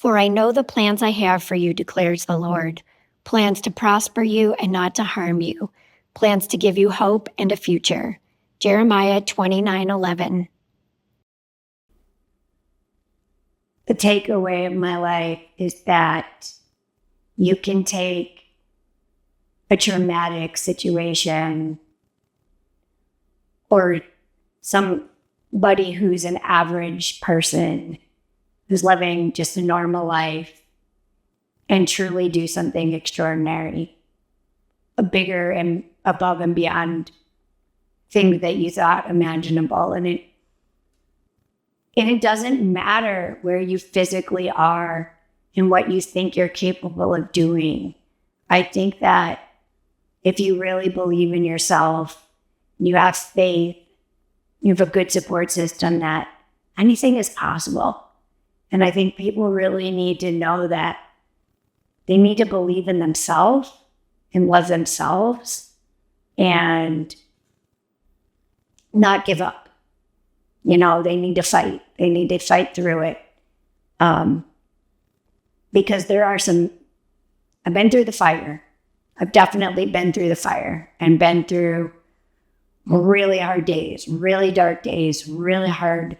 For I know the plans I have for you, declares the Lord, plans to prosper you and not to harm you, plans to give you hope and a future. Jeremiah 29:11. The takeaway of my life is that you can take a traumatic situation or somebody who's an average person who's living just a normal life and truly do something extraordinary, a bigger and above and beyond things that you thought imaginable. And it doesn't matter where you physically are and what you think you're capable of doing. I think that if you really believe in yourself, you have faith, you have a good support system, that anything is possible. And I think people really need to know that they need to believe in themselves and love themselves and not give up. They need to fight. They need to fight through it. Because I've been through the fire. I've definitely been through the fire and been through really hard days, really dark days, really hard,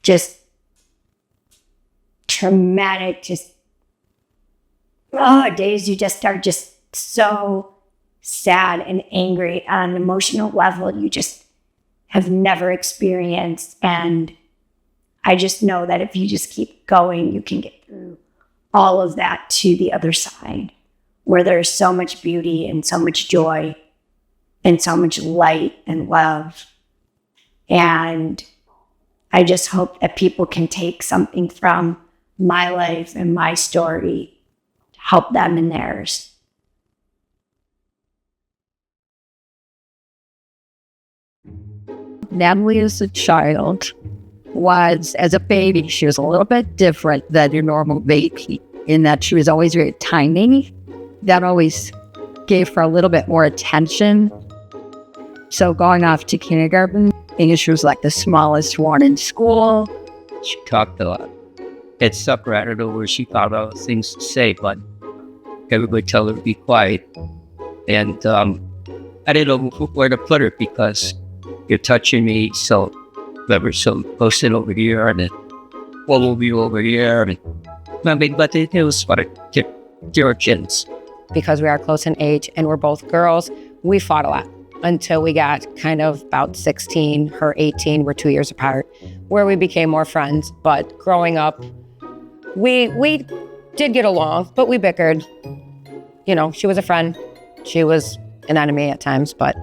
just traumatic, days you just are just so sad and angry on an emotional level you just have never experienced. And I just know that if you just keep going, you can get through all of that to the other side, where there's so much beauty and so much joy and so much light and love. And I just hope that people can take something from my life and my story to help them in theirs. Natalie, as a child, as a baby, she was a little bit different than your normal baby in that she was always very tiny. That always gave her a little bit more attention. So going off to kindergarten, she was like the smallest one in school. She talked a lot. It stuck right at her where she thought of things to say, but everybody told her to be quiet. And I didn't know where to put her because you're touching me, so close it over here, and then we'll be over here. But it was funny. Georgians. Because we are close in age and we're both girls, we fought a lot until we got kind of about 16, her 18, we're 2 years apart, where we became more friends. But growing up, we did get along, but we bickered. She was a friend. She was an enemy at times, but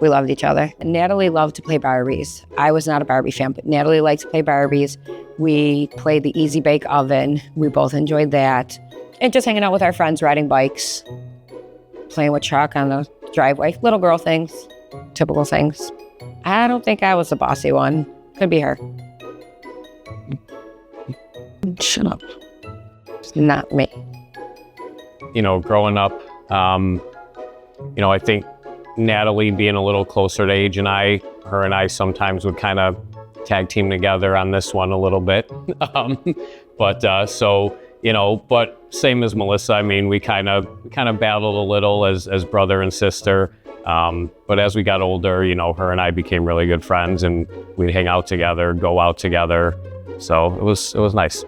we loved each other. And Natalie loved to play Barbies. I was not a Barbie fan, but Natalie liked to play Barbies. We played the Easy Bake Oven. We both enjoyed that. And just hanging out with our friends, riding bikes, playing with chalk on the driveway. Little girl things, typical things. I don't think I was the bossy one. Could be her. Shut up. It's not me. Growing up, I think Natalie being a little closer to age and her and I sometimes would kind of tag team together on this one a little bit. But same as Melissa, I mean, we kind of battled a little as brother and sister. But as we got older, her and I became really good friends, and we'd hang out together, go out together. So it was nice.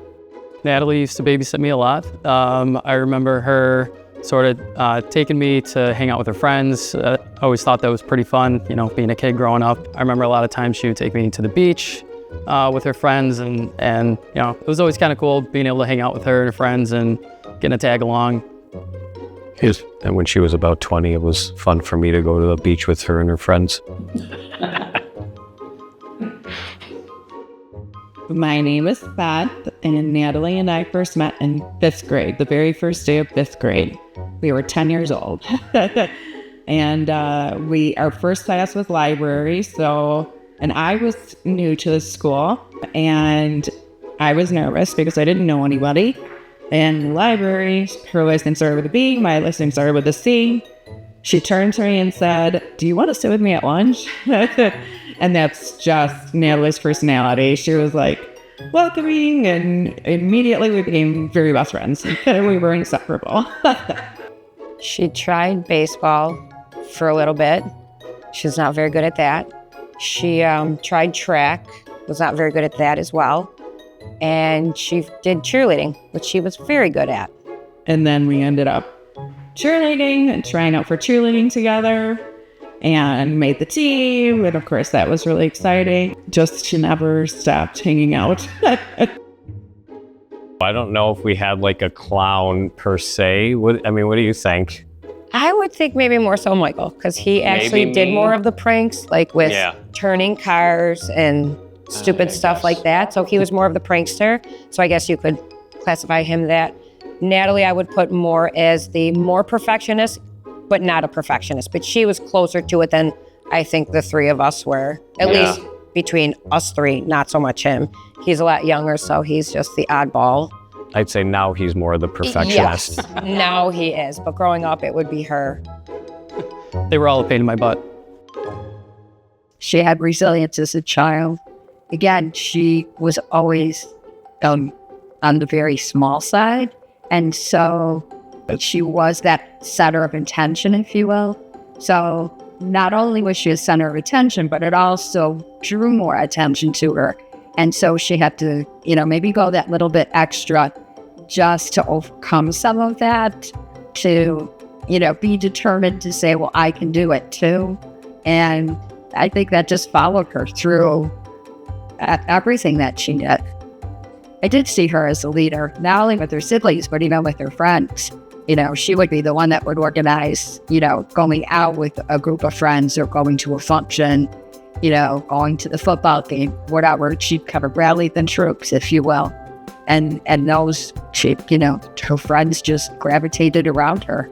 Natalie used to babysit me a lot. I remember her sort of taking me to hang out with her friends. I always thought that was pretty fun, being a kid growing up. I remember a lot of times she would take me to the beach with her friends, and it was always kind of cool being able to hang out with her and her friends and getting to tag along. Yes. And when she was about 20, it was fun for me to go to the beach with her and her friends. My name is Beth, and Natalie and I first met in 5th grade, the very first day of 5th grade. We were 10 years old. And our first class was library, and I was new to the school, and I was nervous because I didn't know anybody. And library, her last name started with a B, my last name started with a C. She turned to me and said, "Do you want to sit with me at lunch?" And that's just Natalie's personality. She was like, welcoming, and immediately we became very best friends. We were inseparable. She tried baseball for a little bit. She's not very good at that. She tried track, was not very good at that as well. And she did cheerleading, which she was very good at. And then we ended up cheerleading and trying out for cheerleading together and made the team. And of course, that was really exciting. Just she never stopped hanging out. I don't know if we had like a clown per se. What do you think? I would think maybe more so Michael, because he actually Maybe did me? more of the pranks, like with turning cars and stupid stuff like that. So he was more of the prankster. So I guess you could classify him that. Natalie, I would put more as the more perfectionist, but not a perfectionist. But she was closer to it than I think the three of us were. At least between us three, not so much him. He's a lot younger, so he's just the oddball. I'd say now he's more the perfectionist. Yes, now he is. But growing up, it would be her. They were all a pain in my butt. She had resilience as a child. Again, she was always on the very small side. And so she was that center of attention, if you will. So not only was she a center of attention, but it also drew more attention to her. And so she had to, maybe go that little bit extra just to overcome some of that, to, be determined to say, well, I can do it too. And I think that just followed her through everything that she did. I did see her as a leader, not only with her siblings, but even with her friends. She would be the one that would organize, going out with a group of friends or going to a function, going to the football game, whatever. She'd cover rally the troops, if you will. And those, her friends just gravitated around her.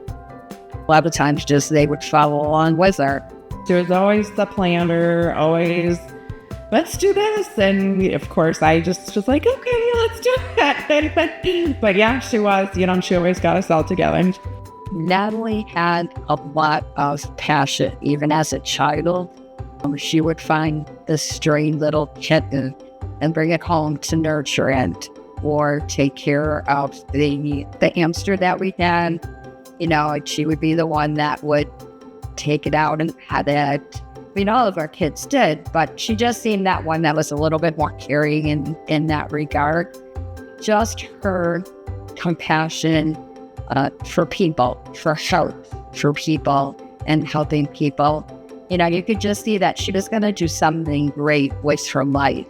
A lot of times they would follow along with her. There was always the planner, always, let's do this. And of course, I just was like, okay, let's do that. But yeah, she was, she always got us all together. Natalie had a lot of passion, even as a child. She would find the stray little kitten and bring it home to nurture it, or take care of the hamster that we had. She would be the one that would take it out and pet it. All of our kids did, but she just seemed that one that was a little bit more caring in that regard. Just her compassion for people, for health, for people, and helping people. You could just see that she was going to do something great with her life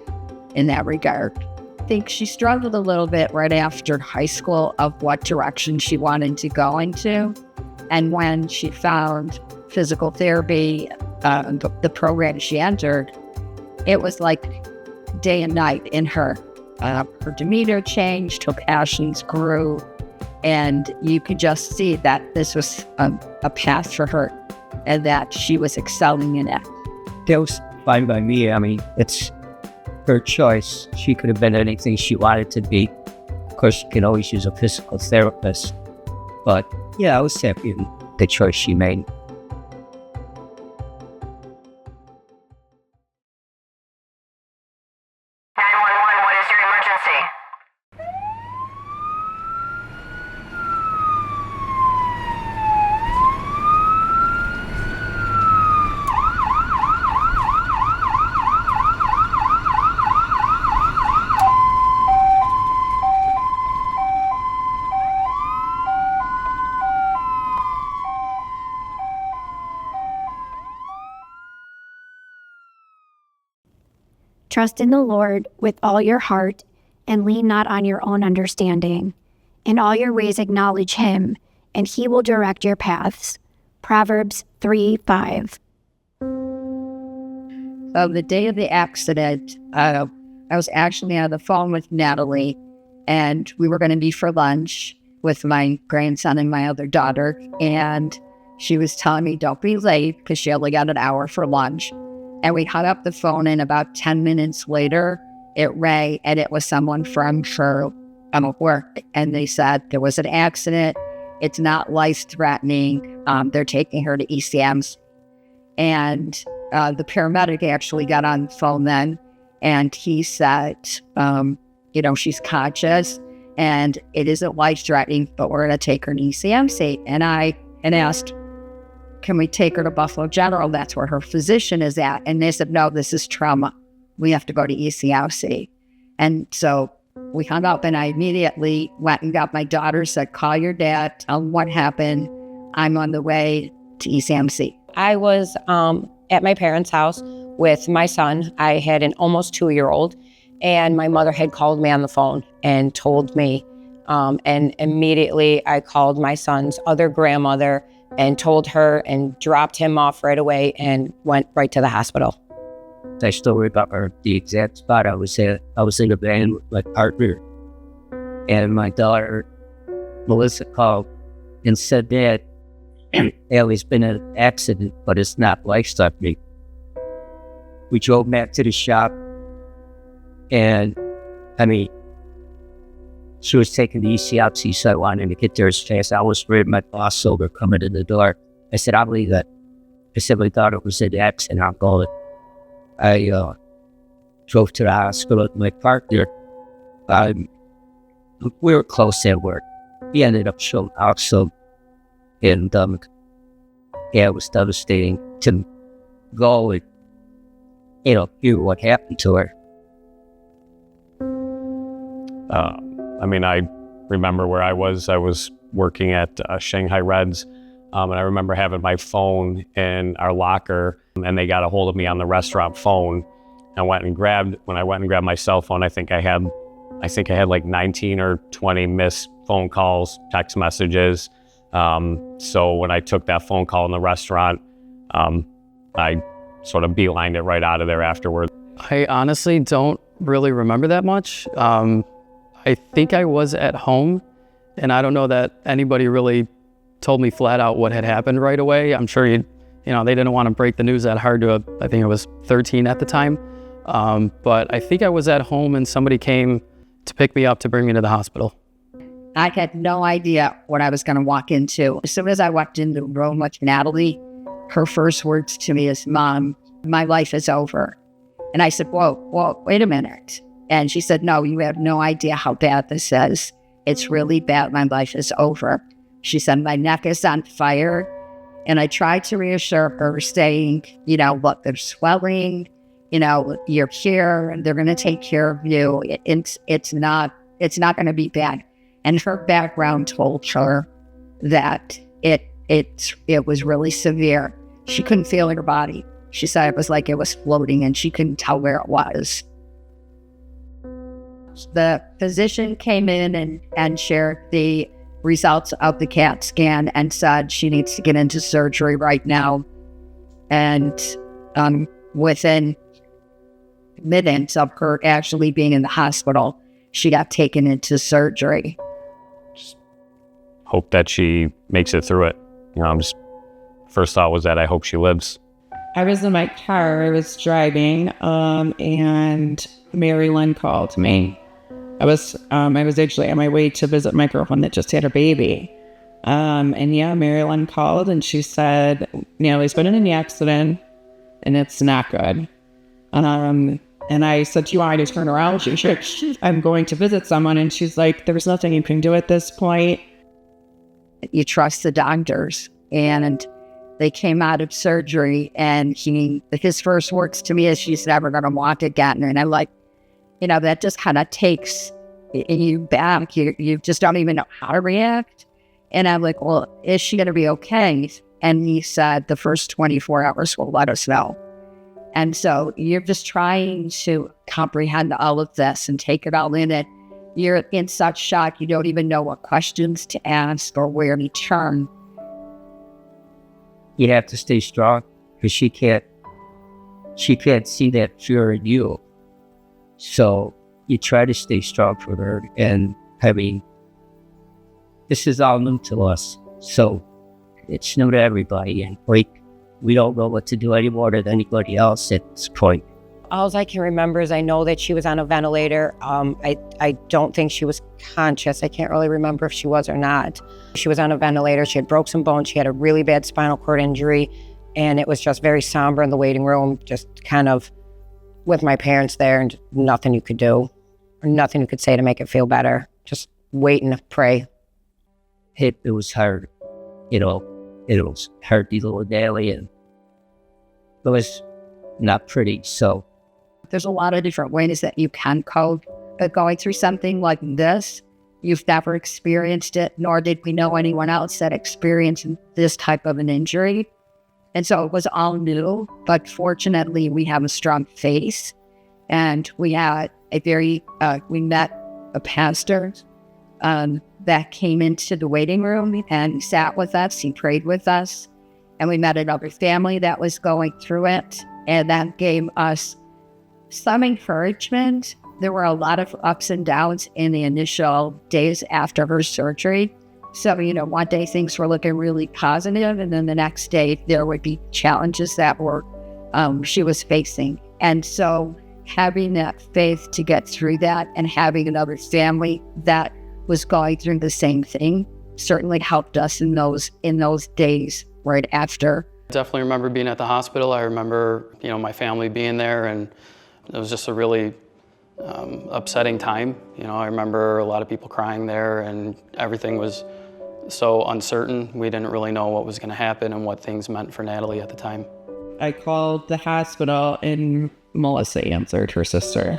in that regard. I think she struggled a little bit right after high school of what direction she wanted to go into. And when she found physical therapy, the program she entered, it was like day and night in her. Her demeanor changed, her passions grew, and you could just see that this was a path for her and that she was excelling in it. That was fine by me. It's her choice. She could have been anything she wanted to be. Of course, you can always use a physical therapist. But yeah, I was happy with the choice she made. 911, what is your emergency? Trust in the Lord with all your heart and lean not on your own understanding. In all your ways acknowledge him, and he will direct your paths. Proverbs 3:5. So the day of the accident, I was actually on the phone with Natalie, and we were going to be for lunch with my grandson and my other daughter. And she was telling me, don't be late, because she only got an hour for lunch. And we hung up the phone, and about 10 minutes later, it rang, and it was someone from her work. And they said there was an accident. It's not life-threatening. They're taking her to ECMs. And the paramedic actually got on the phone then, and he said, she's conscious and it isn't life-threatening, but we're going to take her to ECMC. And I asked, can we take her to Buffalo General? That's where her physician is at. And they said, no, this is trauma. We have to go to ECMC. And so we hung up, and I immediately went and got my daughter, said, call your dad, tell him what happened. I'm on the way to ECMC. I was at my parents' house with my son. I had an almost 2-year-old, and my mother had called me on the phone and told me, and immediately I called my son's other grandmother and told her and dropped him off right away and went right to the hospital. I still remember the exact spot I was at. I was in a van with my partner, and my daughter, Melissa, called and said that Allie's been in an accident, but it's not life-threatening. We drove back to the shop, and she was taking the ECMC, so I wanted to get there as fast. I was afraid my boss over coming in the door. I said, I'll leave that. I said, my daughter was in an accident, I'll call it. I drove to the hospital with my partner. We were close at work. He ended up showing up, and it was devastating to go and, hear what happened to her. I remember where I was. I was working at Shanghai Reds, and I remember having my phone in our locker, and they got a hold of me on the restaurant phone. When I went and grabbed my cell phone, I think I had like 19 or 20 missed phone calls, text messages. So when I took that phone call in the restaurant, I sort of beelined it right out of there afterwards. I honestly don't really remember that much. I think I was at home, and I don't know that anybody really told me flat out what had happened right away. I'm sure they didn't want to break the news that hard to I think I was 13 at the time. But I think I was at home and somebody came to pick me up to bring me to the hospital. I had no idea what I was going to walk into. As soon as I walked into the room with Natalie, her first words to me is, Mom, my life is over. And I said, whoa, wait a minute. And she said, no, you have no idea how bad this is. It's really bad. My life is over. She said, my neck is on fire. And I tried to reassure her, saying, look, there's swelling, you're here and they're going to take care of you. It's not going to be bad. And her background told her that it was really severe. She couldn't feel her body. She said it was like it was floating and she couldn't tell where it was. The physician came in and shared the results of the CAT scan and said she needs to get into surgery right now. And within minutes of her actually being in the hospital, she got taken into surgery. Just hope that she makes it through it. First thought was that I hope she lives. I was in my car, I was driving, and Mary Lynn called me. I was actually on my way to visit my girlfriend that just had her baby. Mary Lynn called and she said, Natalie's been in an accident and it's not good. And I said, do you want me to turn around? She said, I'm going to visit someone. And she's like, there's nothing you can do at this point. You trust the doctors. And they came out of surgery and his first words to me is, she's never going to walk again. And I'm like, that just kind of takes you back. You just don't even know how to react. And I'm like, well, is she going to be okay? And he said, the first 24 hours will let us know. And so you're just trying to comprehend all of this and take it all in. And you're in such shock, you don't even know what questions to ask or where to turn. You have to stay strong because she can't see that fear in you. So you try to stay strong for her. And this is all new to us. So it's new to everybody. And we don't know what to do any more than anybody else at this point. All I can remember is I know that she was on a ventilator. I don't think she was conscious. I can't really remember if she was or not. She was on a ventilator. She had broke some bones. She had a really bad spinal cord injury. And it was just very somber in the waiting room, just kind of with my parents there and nothing you could do. Nothing you could say to make it feel better. Just wait and pray. It was hard, it was hard dealing with Natalie, and it was not pretty. So There's a lot of different ways that you can cope, but going through something like this, you've never experienced it, nor did we know anyone else that experienced this type of an injury. And so it was all new, but fortunately we have a strong faith, and we had we met a pastor that came into the waiting room and sat with us. He prayed with us, and we met another family that was going through it, and that gave us some encouragement. There were a lot of ups and downs in the initial days after her surgery. So, one day things were looking really positive, and then the next day there would be challenges that she was facing. And so having that faith to get through that, and having another family that was going through the same thing, certainly helped us in those days right after. Definitely remember being at the hospital. I remember, my family being there, and it was just a really upsetting time. I remember a lot of people crying there, and everything was so uncertain. We didn't really know what was going to happen and what things meant for Natalie at the time. I called the hospital and Melissa answered, her sister.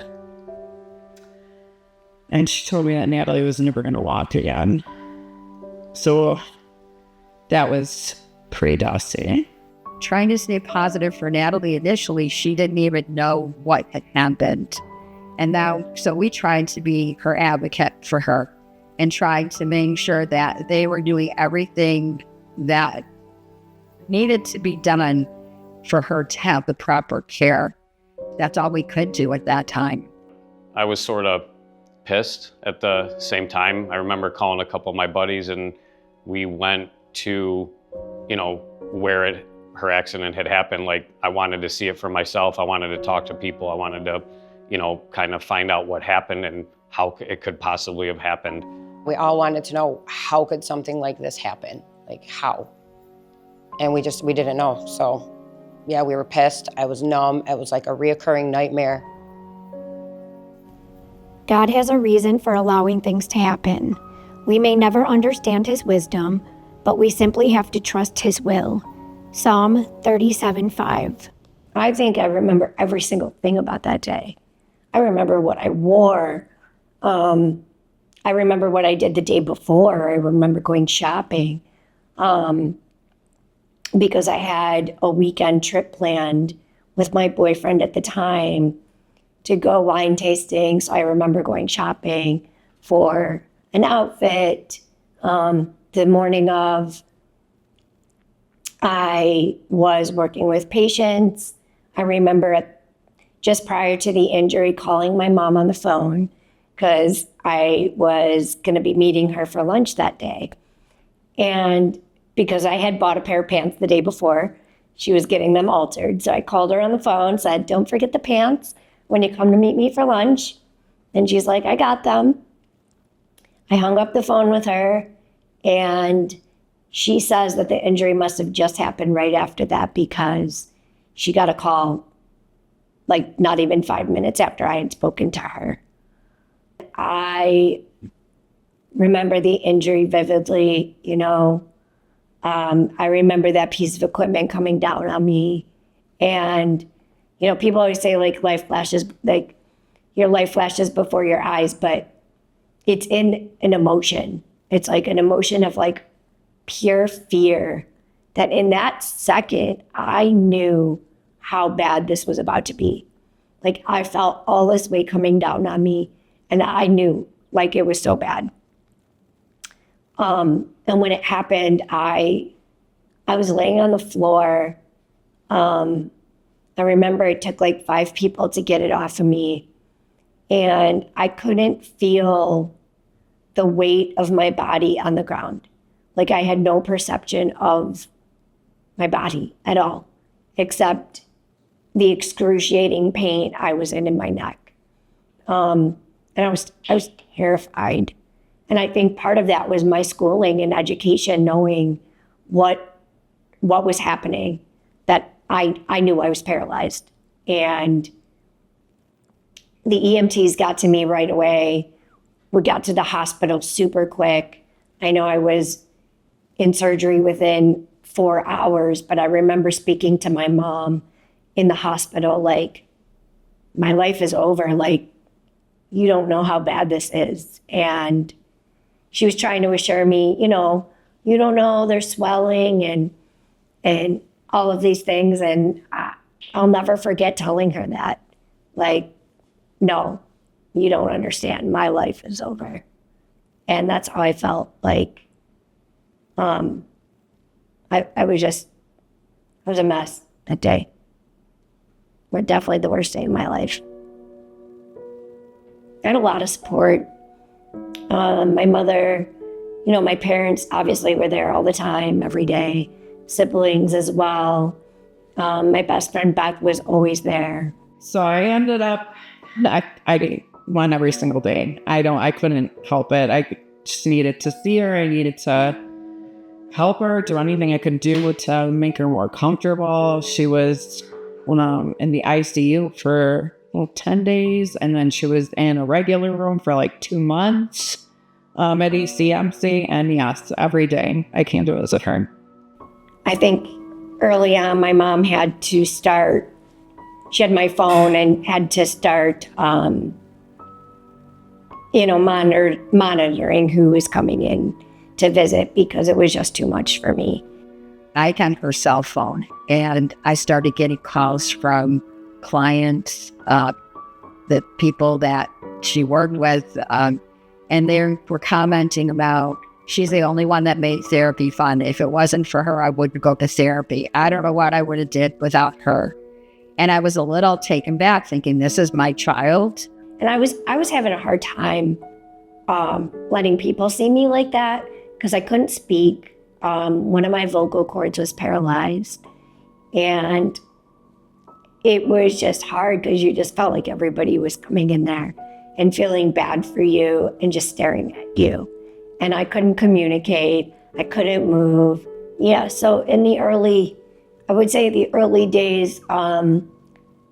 And she told me that Natalie was never going to walk again. So that was pretty dusty. Trying to stay positive for Natalie initially, she didn't even know what had happened. And now, so we tried to be her advocate for her and trying to make sure that they were doing everything that needed to be done for her to have the proper care. That's all we could do at that time. I was sort of pissed at the same time. I remember calling a couple of my buddies, and we went to, where her accident had happened. Like, I wanted to see it for myself. I wanted to talk to people. I wanted to, kind of find out what happened and how it could possibly have happened. We all wanted to know, how could something like this happen? Like, how? And we didn't know. So yeah, we were pissed. I was numb. It was like a reoccurring nightmare. God has a reason for allowing things to happen. We may never understand his wisdom, but we simply have to trust his will. Psalm 37:5. I think I remember every single thing about that day. I remember what I wore. I remember what I did the day before. I remember going shopping because I had a weekend trip planned with my boyfriend at the time to go wine tasting. So I remember going shopping for an outfit. The morning of, I was working with patients. I remember just prior to the injury calling my mom on the phone because I was going to be meeting her for lunch that day. And because I had bought a pair of pants the day before, she was getting them altered. So I called her on the phone, said, "Don't forget the pants when you come to meet me for lunch." And she's like, "I got them." I hung up the phone with her, and she says that the injury must have just happened right after that because she got a call like not even 5 minutes after I had spoken to her. I remember the injury vividly, I remember that piece of equipment coming down on me. And, people always say like life flashes, like your life flashes before your eyes, but it's in an emotion. It's like an emotion of like pure fear that in that second, I knew how bad this was about to be. Like I felt all this weight coming down on me, and I knew like it was so bad. And when it happened, I was laying on the floor. I remember it took like 5 people to get it off of me, and I couldn't feel the weight of my body on the ground. Like I had no perception of my body at all, except the excruciating pain I was in my neck. And I was terrified. And I think part of that was my schooling and education, knowing what was happening, that I knew I was paralyzed. And the EMTs got to me right away. We got to the hospital super quick. I know I was in surgery within 4 hours, but I remember speaking to my mom in the hospital, like, my life is over. Like, you don't know how bad this is. And she was trying to assure me, you know, you don't know, there's swelling and all of these things. And I'll never forget telling her that. Like, no, you don't understand. My life is over. And that's how I felt. Like, I was a mess that day. But definitely the worst day of my life. I had a lot of support. My mother, you know, my parents obviously were there all the time, every day. Siblings as well. My best friend Beth was always there. So I ended up, I won every single day. I couldn't help it. I just needed to see her. I needed to help her, do anything I could do to make her more comfortable. She was in the ICU for 10 days, and then she was in a regular room for like 2 months at ECMC. And yes, every day I came to visit her. I think early on, my mom had to start, she had my phone and had to start, monitoring who was coming in to visit because it was just too much for me. I got her cell phone and I started getting calls from clients, the people that she worked with, and they were commenting about, she's the only one that made therapy fun. If it wasn't for her, I wouldn't go to therapy. I don't know what I would have did without her. And I was a little taken back thinking, this is my child. And I was having a hard time letting people see me like that because I couldn't speak. One of my vocal cords was paralyzed. And it was just hard because you just felt like everybody was coming in there and feeling bad for you and just staring at you. And I couldn't communicate. I couldn't move. Yeah, so in the early days, the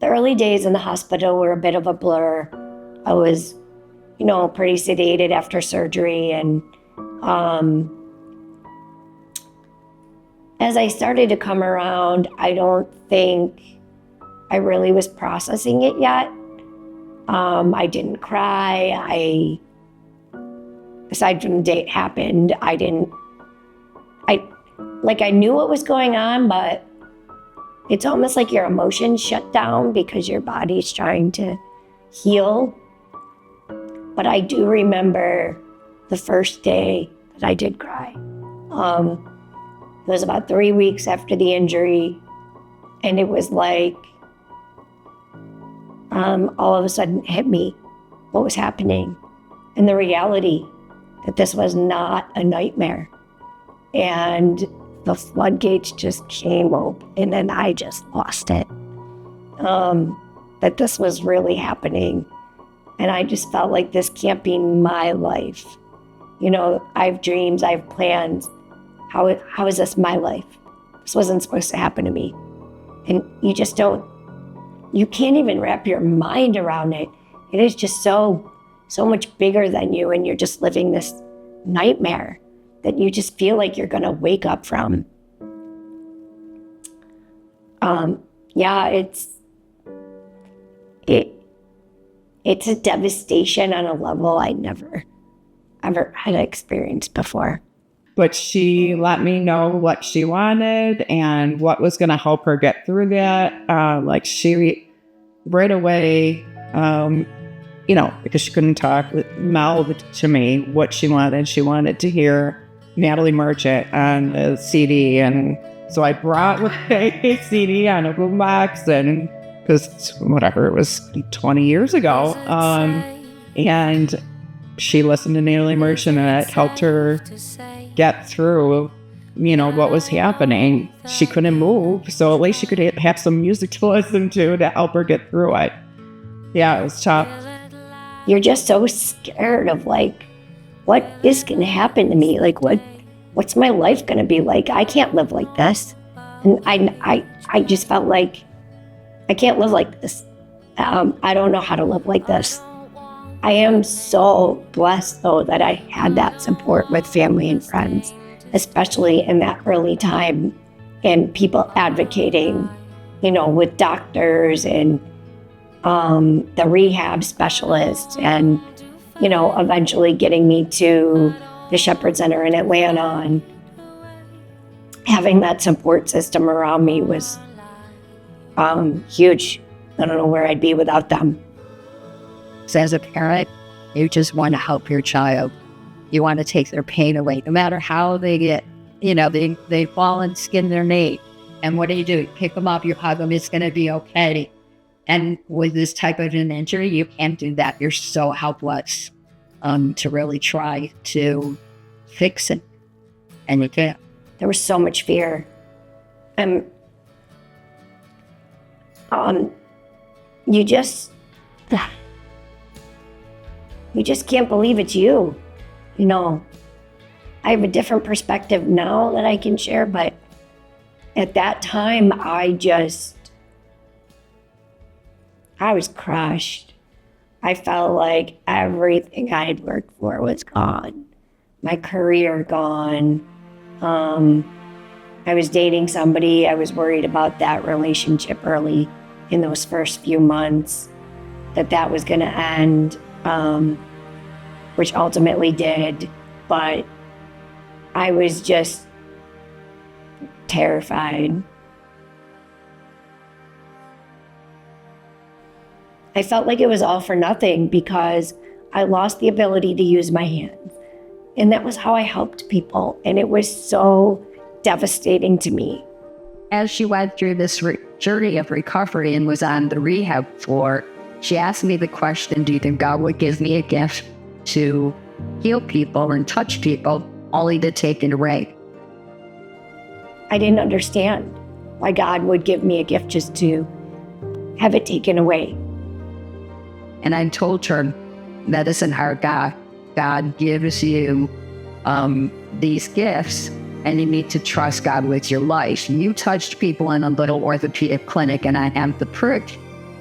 early days in the hospital were a bit of a blur. I was, pretty sedated after surgery. And as I started to come around, I don't think I really was processing it yet. I didn't cry. Aside from the day it happened, I knew what was going on, but it's almost like your emotions shut down because your body's trying to heal. But I do remember the first day that I did cry. It was about 3 weeks after the injury, and it was like all of a sudden it hit me what was happening and the reality that this was not a nightmare. And the floodgates just came open, and then I just lost it. That this was really happening. And I just felt like this can't be my life. I have dreams, I have plans. How is this my life? This wasn't supposed to happen to me. And you can't even wrap your mind around it. It is just so much bigger than you, and you're just living this nightmare that you just feel like you're gonna wake up from. It's a devastation on a level I never ever had experienced before. But she let me know what she wanted and what was going to help her get through that. She right away, because she couldn't talk, mouthed to me what she wanted. She wanted to hear Natalie Merchant on the CD. And so I brought a CD on a boombox, and because it was 20 years ago. And she listened to Natalie Merchant, and it helped her get through, what was happening. She couldn't move, so at least she could have some music to listen to help her get through it. Yeah, it was tough. You're just so scared of what is going to happen to me? What's my life going to be like? I can't live like this. And I just felt like I can't live like this. I don't know how to live like this. I am so blessed, though, that I had that support with family and friends, especially in that early time, and people advocating, with doctors and the rehab specialists, and, eventually getting me to the Shepherd Center in Atlanta, and having that support system around me was huge. I don't know where I'd be without them. So as a parent, you just want to help your child. You want to take their pain away, no matter how they get, they fall and skin their knee. And what do? You pick them up, you hug them, it's going to be okay. And with this type of an injury, you can't do that. You're so helpless to really try to fix it. And you can't. There was so much fear. You just can't believe it's you. I have a different perspective now that I can share, but at that time, I was crushed. I felt like everything I had worked for was gone. My career gone. I was dating somebody. I was worried about that relationship early in those first few months, that was going to end, which ultimately did. But I was just terrified. I felt like it was all for nothing because I lost the ability to use my hands. And that was how I helped people. And it was so devastating to me. As she went through this journey of recovery and was on the rehab floor, she asked me the question, do you think God would give me a gift to heal people and touch people, only to take it away? I didn't understand why God would give me a gift just to have it taken away. And I told her, that isn't how God gives you these gifts, and you need to trust God with your life. You touched people in a little orthopedic clinic, and I am the proof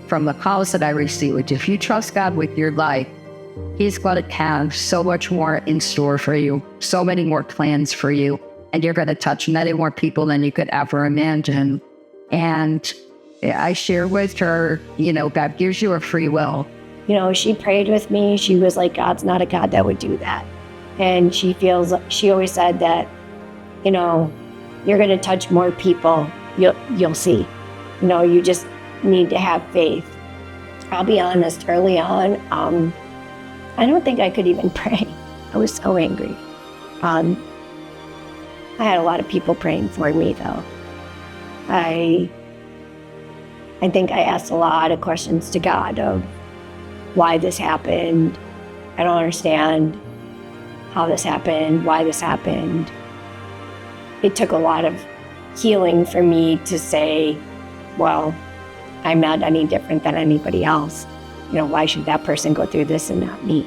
from the calls that I received. If you trust God with your life, He's going to have so much more in store for you, so many more plans for you, and you're going to touch many more people than you could ever imagine. And I shared with her, God gives you a free will. She prayed with me. She was like, God's not a God that would do that. And she always said that, you're going to touch more people. You'll see. You just need to have faith. I'll be honest, early on, I don't think I could even pray. I was so angry. I had a lot of people praying for me, though. I think I asked a lot of questions to God of why this happened. I don't understand how this happened, why this happened. It took a lot of healing for me to say, well, I'm not any different than anybody else. Why should that person go through this and not me?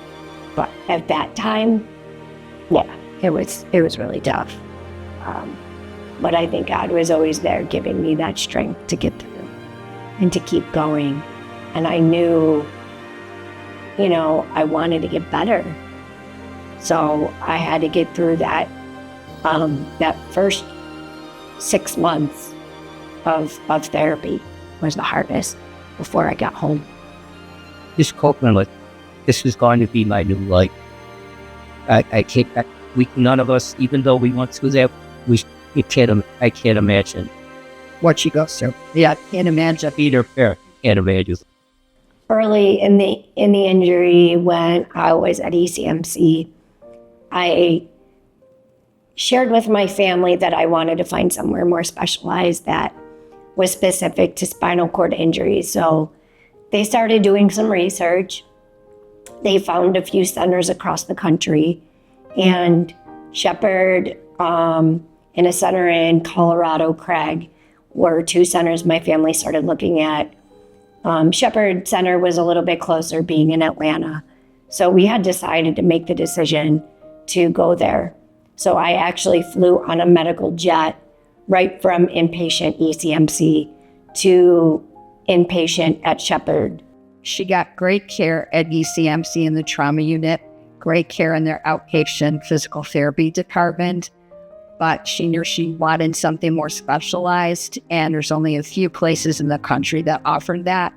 But at that time, yeah, it was really tough. But I think God was always there giving me that strength to get through and to keep going. And I knew, I wanted to get better. So I had to get through that first 6 months of therapy was the hardest before I got home. This coconut, this is going to be my new life. I can't, none of us, even though we want to do that, I can't imagine what she goes through. Yeah, I can't imagine. Either parent can't imagine. Early in the injury, when I was at ECMC, I shared with my family that I wanted to find somewhere more specialized that was specific to spinal cord injuries. So they started doing some research. They found a few centers across the country, and Shepherd and a center in Colorado, Craig, were two centers my family started looking at. Shepherd Center was a little bit closer, being in Atlanta. So we had decided to make the decision to go there. So I actually flew on a medical jet right from inpatient ECMC to inpatient at Shepherd. She got great care at ECMC in the trauma unit, great care in their outpatient physical therapy department, but she knew she wanted something more specialized, and there's only a few places in the country that offered that.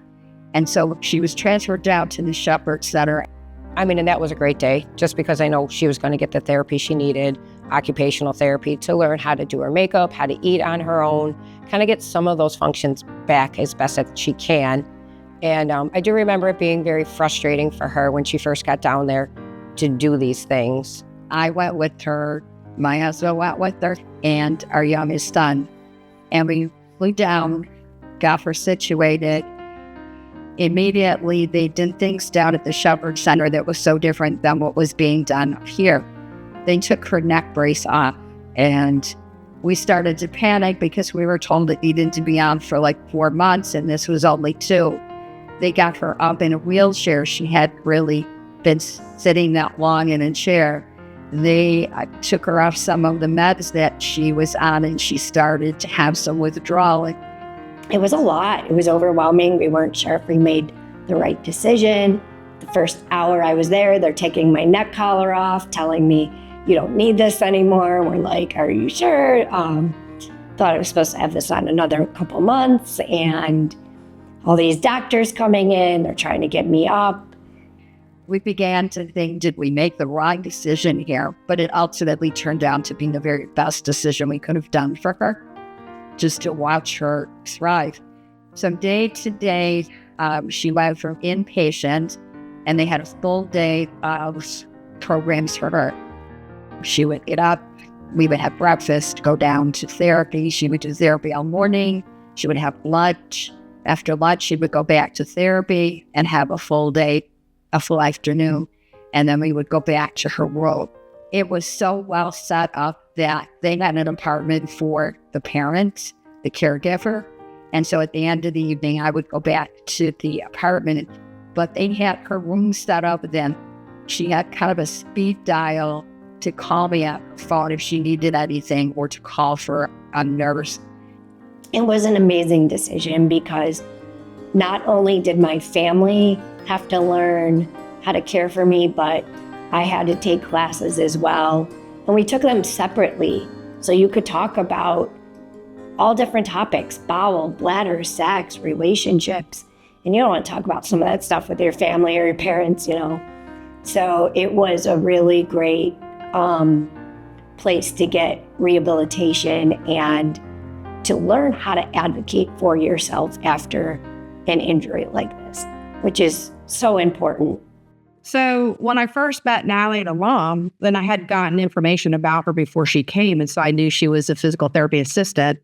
And so she was transferred down to the Shepherd Center. I mean, and that was a great day, just because I know she was going to get the therapy she needed, occupational therapy, to learn how to do her makeup, how to eat on her own, kind of get some of those functions back as best as she can. And I do remember it being very frustrating for her when she first got down there to do these things. I went with her, my husband went with her, and our youngest son. And we flew down, got her situated. Immediately, they did things down at the Shepherd Center that was so different than what was being done up here. They took her neck brace off, and we started to panic because we were told it needed to be on for like 4 months, and this was only 2. They got her up in a wheelchair. She had really been sitting that long in a chair. They took her off some of the meds that she was on, and she started to have some withdrawal. It was a lot. It was overwhelming. We weren't sure if we made the right decision. The first hour I was there, they're taking my neck collar off, telling me, you don't need this anymore. We're like, are you sure? Thought I was supposed to have this on another couple months, and all these doctors coming in, they're trying to get me up. We began to think, did we make the wrong decision here? But it ultimately turned out to be the very best decision we could have done for her, just to watch her thrive. So day to day, she went from inpatient, and they had a full day of programs for her. She would get up, we would have breakfast, go down to therapy. She would do therapy all morning. She would have lunch. After lunch, she would go back to therapy and have a full day, a full afternoon, and then we would go back to her world. It was so well set up that they had an apartment for the parent, the caregiver, and so at the end of the evening, I would go back to the apartment, but they had her room set up. Then she had kind of a speed dial to call me up her phone if she needed anything, or to call for a nurse. It was an amazing decision because not only did my family have to learn how to care for me, but I had to take classes as well. And we took them separately. So you could talk about all different topics: bowel, bladder, sex, relationships. And you don't want to talk about some of that stuff with your family or your parents, you know. So it was a really great place to get rehabilitation and to learn how to advocate for yourself after an injury like this, which is so important. So when I first met Natalie and her mom, then I had gotten information about her before she came. And so I knew she was a physical therapy assistant.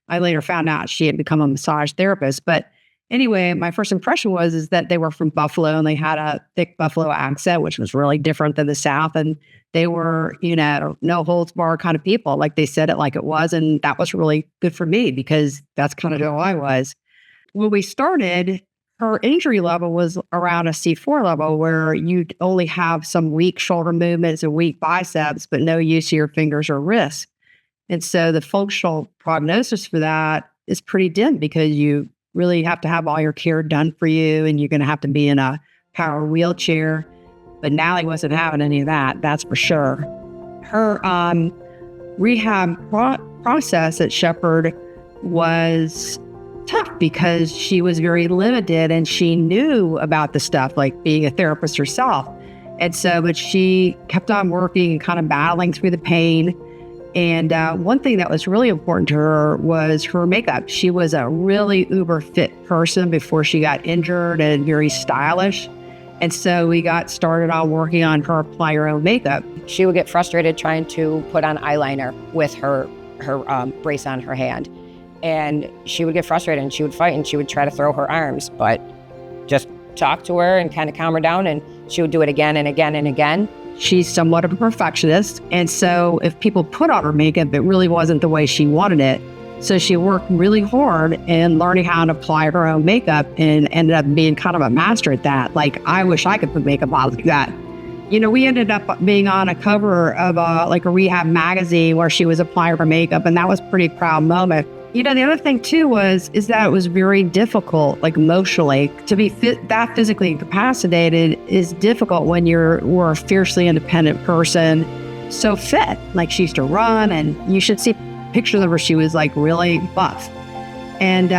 I later found out she had become a massage therapist. But anyway, my first impression is that they were from Buffalo, and they had a thick Buffalo accent, which was really different than the South. And they were, no holds barred kind of people. Like, they said it like it was. And that was really good for me because that's kind of who I was. When we started, her injury level was around a C4 level, where you'd only have some weak shoulder movements and weak biceps, but no use of your fingers or wrists. And so the functional prognosis for that is pretty dim, because you really have to have all your care done for you, and you're going to have to be in a power wheelchair. But Natalie wasn't having any of that, that's for sure. Her rehab process at Shepherd was tough because she was very limited, and she knew about the stuff, like being a therapist herself. And so, but she kept on working and kind of battling through the pain. And one thing that was really important to her was her makeup. She was a really uber fit person before she got injured, and very stylish. And so we got started on working on her apply her own makeup. She would get frustrated trying to put on eyeliner with her brace on her hand. And she would get frustrated, and she would fight, and she would try to throw her arms, but just talk to her and kind of calm her down, and she would do it again and again and again. She's somewhat of a perfectionist, and so if people put on her makeup, it really wasn't the way she wanted it. So she worked really hard in learning how to apply her own makeup, and ended up being kind of a master at that. Like, I wish I could put makeup on like that. We ended up being on a cover of a rehab magazine where she was applying her makeup, and that was a pretty proud moment. You know, the other thing too is that it was very difficult, like emotionally, to be that physically incapacitated is difficult when we're a fiercely independent person, so fit. Like she used to run, and you should see pictures of her. She was like really buff, and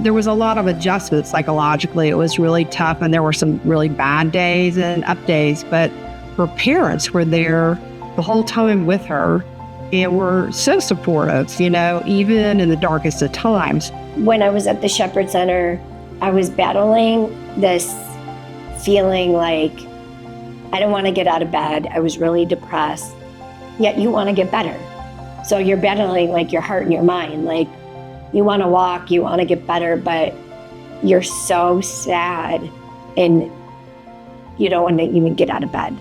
there was a lot of adjustments psychologically. It was really tough, and there were some really bad days and up days. But her parents were there the whole time with her. And were so supportive, you know, even in the darkest of times. When I was at the Shepherd Center, I was battling this feeling like I don't want to get out of bed. I was really depressed, yet you want to get better. So you're battling like your heart and your mind. Like you want to walk, you want to get better, but you're so sad and you don't want to even get out of bed.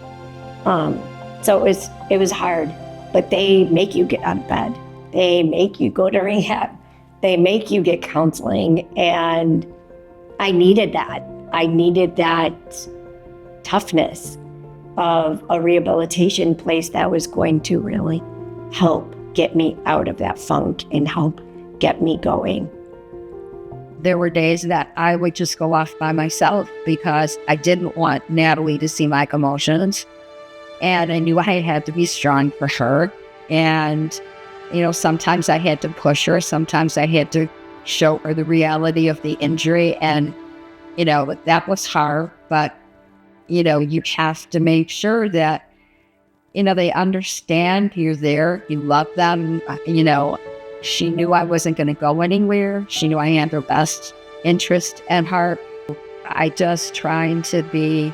So it was hard. But they make you get out of bed. They make you go to rehab. They make you get counseling. And I needed that. I needed that toughness of a rehabilitation place that was going to really help get me out of that funk and help get me going. There were days that I would just go off by myself because I didn't want Natalie to see my emotions. And I knew I had to be strong for her. And, you know, sometimes I had to push her. Sometimes I had to show her the reality of the injury. And, you know, that was hard. But, you know, you have to make sure that, you know, they understand you're there. You love them. You know, she knew I wasn't going to go anywhere. She knew I had her best interest at heart. I just trying to be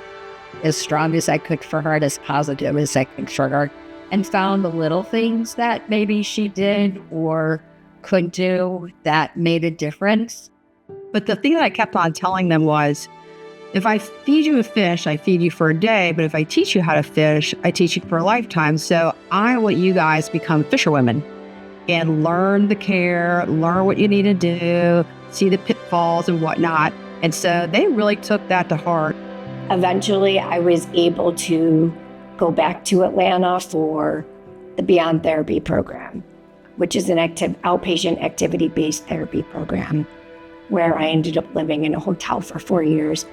as strong as I could for her, and as positive as I could for her, and found the little things that maybe she did or could do that made a difference. But the thing that I kept on telling them was, if I feed you a fish, I feed you for a day, but if I teach you how to fish, I teach you for a lifetime. So I want you guys to become fisherwomen and learn the care, learn what you need to do, see the pitfalls and whatnot. And so they really took that to heart. Eventually, I was able to go back to Atlanta for the Beyond Therapy program, which is an outpatient activity-based therapy program where I ended up living in a hotel for 4 years.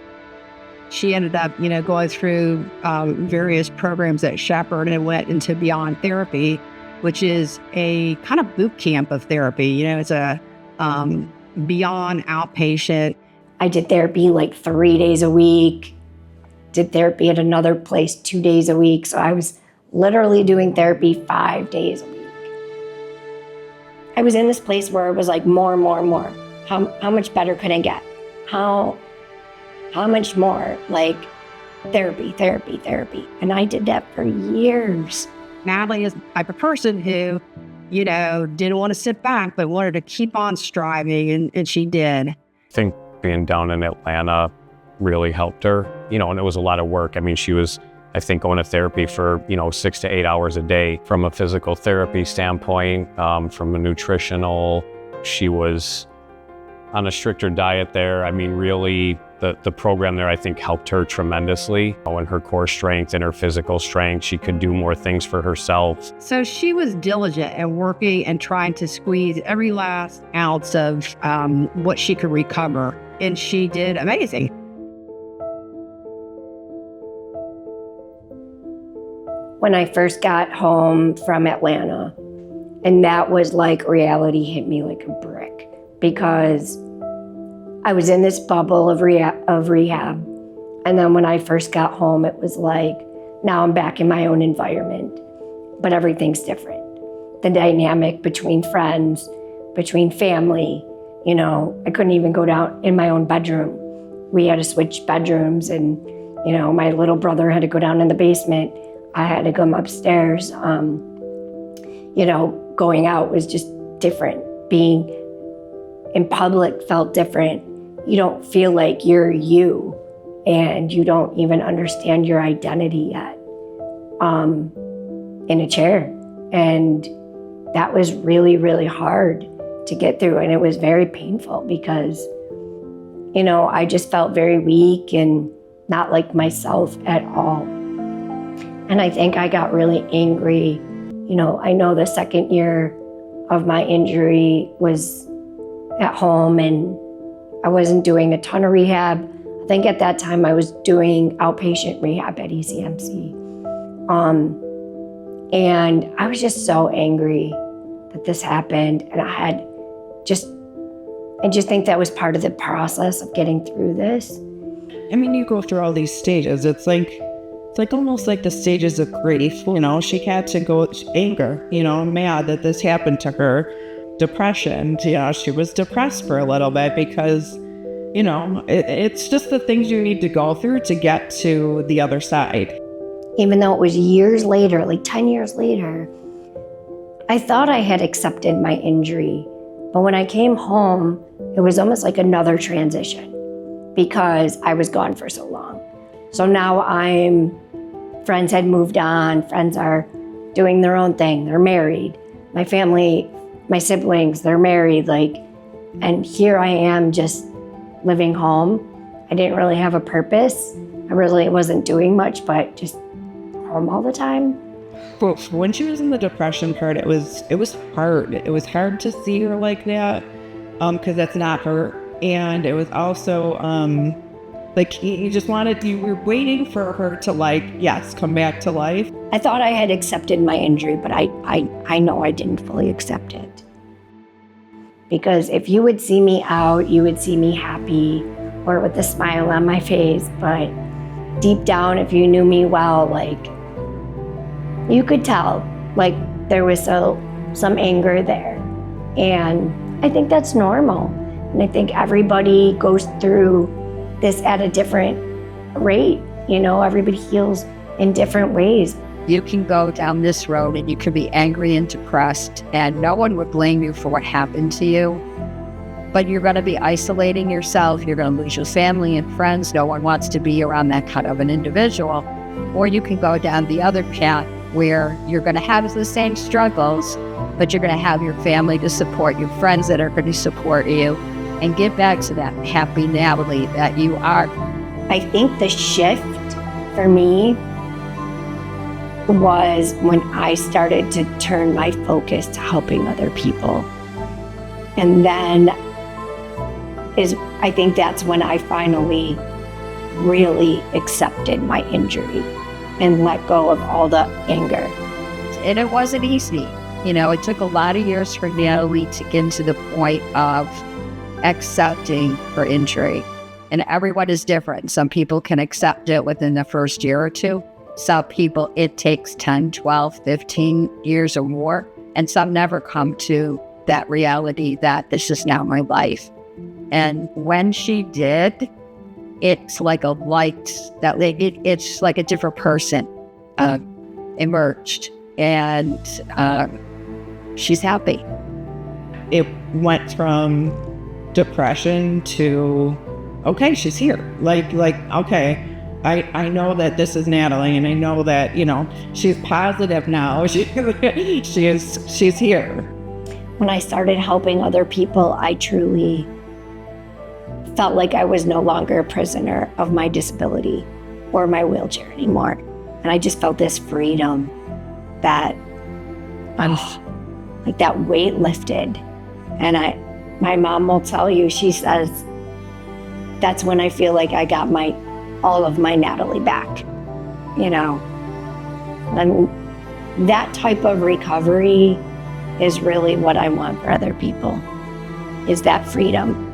She ended up, you know, going through various programs at Shepherd and went into Beyond Therapy, which is a kind of boot camp of therapy. You know, it's a beyond outpatient. I did therapy like 3 days a week, did therapy at another place 2 days a week. So I was literally doing therapy 5 days a week. I was in this place where it was like more and more and more. How much better could I get? How much more? Like therapy. And I did that for years. Natalie is the type of person who, you know, didn't want to sit back, but wanted to keep on striving, and she did. I think being down in Atlanta really helped her, you know, and it was a lot of work. I mean, she was, I think, going to therapy for, 6 to 8 hours a day from a physical therapy standpoint, from a nutritional. She was on a stricter diet there. I mean, really, the program there, I think, helped her tremendously. In her core strength and her physical strength, she could do more things for herself. So she was diligent and working and trying to squeeze every last ounce of what she could recover. And she did amazing. When I first got home from Atlanta, and that was like reality hit me like a brick, because I was in this bubble of rehab. And then when I first got home, it was like, now I'm back in my own environment, but everything's different. The dynamic between friends, between family, I couldn't even go down in my own bedroom. We had to switch bedrooms, and, my little brother had to go down in the basement. I had to come upstairs. Going out was just different. Being in public felt different. You don't feel like you're you, and you don't even understand your identity yet in a chair. And that was really, really hard to get through. And it was very painful because, I just felt very weak and not like myself at all. And I think I got really angry. I know the second year of my injury was at home, and I wasn't doing a ton of rehab. I think at that time I was doing outpatient rehab at ECMC. And I was just so angry that this happened. And I just think that was part of the process of getting through this. I mean, you go through all these stages. It's like almost like the stages of grief. You know, she had to go anger, you know, mad that this happened to her. Depression, you know, she was depressed for a little bit because, you know, it's just the things you need to go through to get to the other side. Even though it was years later, like 10 years later, I thought I had accepted my injury. But when I came home, it was almost like another transition because I was gone for so long. So now friends had moved on, friends are doing their own thing, they're married. My family, my siblings, they're married, and here I am just living home. I didn't really have a purpose. I really wasn't doing much, but just home all the time. Well, when she was in the depression part, it was hard. It was hard to see her like that, because that's not her. And it was also, you were waiting for her to yes, come back to life. I thought I had accepted my injury, but I know I didn't fully accept it. Because if you would see me out, you would see me happy or with a smile on my face. But deep down, if you knew me well, you could tell, there was some anger there. And I think that's normal. And I think everybody goes through this at a different rate. You know, everybody heals in different ways. You can go down this road and you can be angry and depressed, and no one would blame you for what happened to you. But you're going to be isolating yourself. You're going to lose your family and friends. No one wants to be around that kind of an individual. Or you can go down the other path where you're going to have the same struggles, but you're going to have your family to support, your friends that are going to support you, and get back to that happy Natalie that you are. I think the shift for me was when I started to turn my focus to helping other people. And then I think that's when I finally really accepted my injury and let go of all the anger. And it wasn't easy. You know, it took a lot of years for Natalie to get to the point of accepting her injury. And everyone is different. Some people can accept it within the first year or two. Some people, it takes 10, 12, 15 years or more. And some never come to that reality that this is now my life. And when she did, it's like a light that it's like a different person emerged, and she's happy. It went from depression to, okay, she's here. Okay, I know that this is Natalie, and I know that, you know, she's positive now. She's here. When I started helping other people, I truly felt like I was no longer a prisoner of my disability or my wheelchair anymore. And I just felt this freedom that that weight lifted. And my mom will tell you, she says, that's when I feel like I got all of my Natalie back, you know. And that type of recovery is really what I want for other people, is that freedom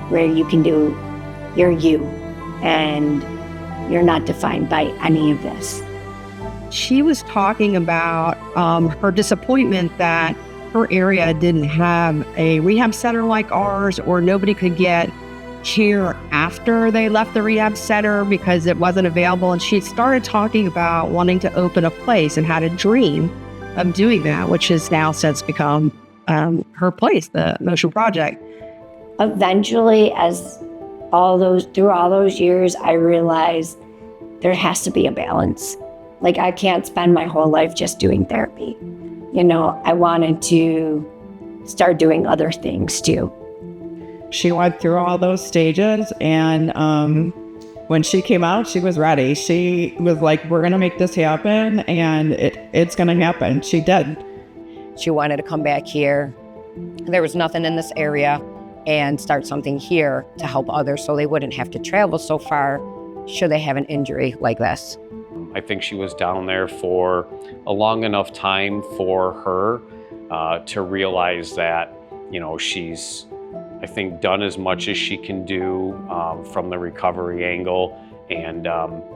where you can do you're you and you're not defined by any of this. She was talking about her disappointment that her area didn't have a rehab center like ours, or nobody could get care after they left the rehab center because it wasn't available. And she started talking about wanting to open a place and had a dream of doing that, which has now since become her place, the Motion Project. Eventually, through all those years, I realized there has to be a balance. Like, I can't spend my whole life just doing therapy. You know, I wanted to start doing other things too. She went through all those stages, and when she came out, she was ready. She was like, we're going to make this happen, and it's going to happen. She did. She wanted to come back here. There was nothing in this area. and start something here to help others so they wouldn't have to travel so far should they have an injury like this. I think she was down there for a long enough time for her to realize that, you know, she's, I think, done as much as she can do from the recovery angle. And,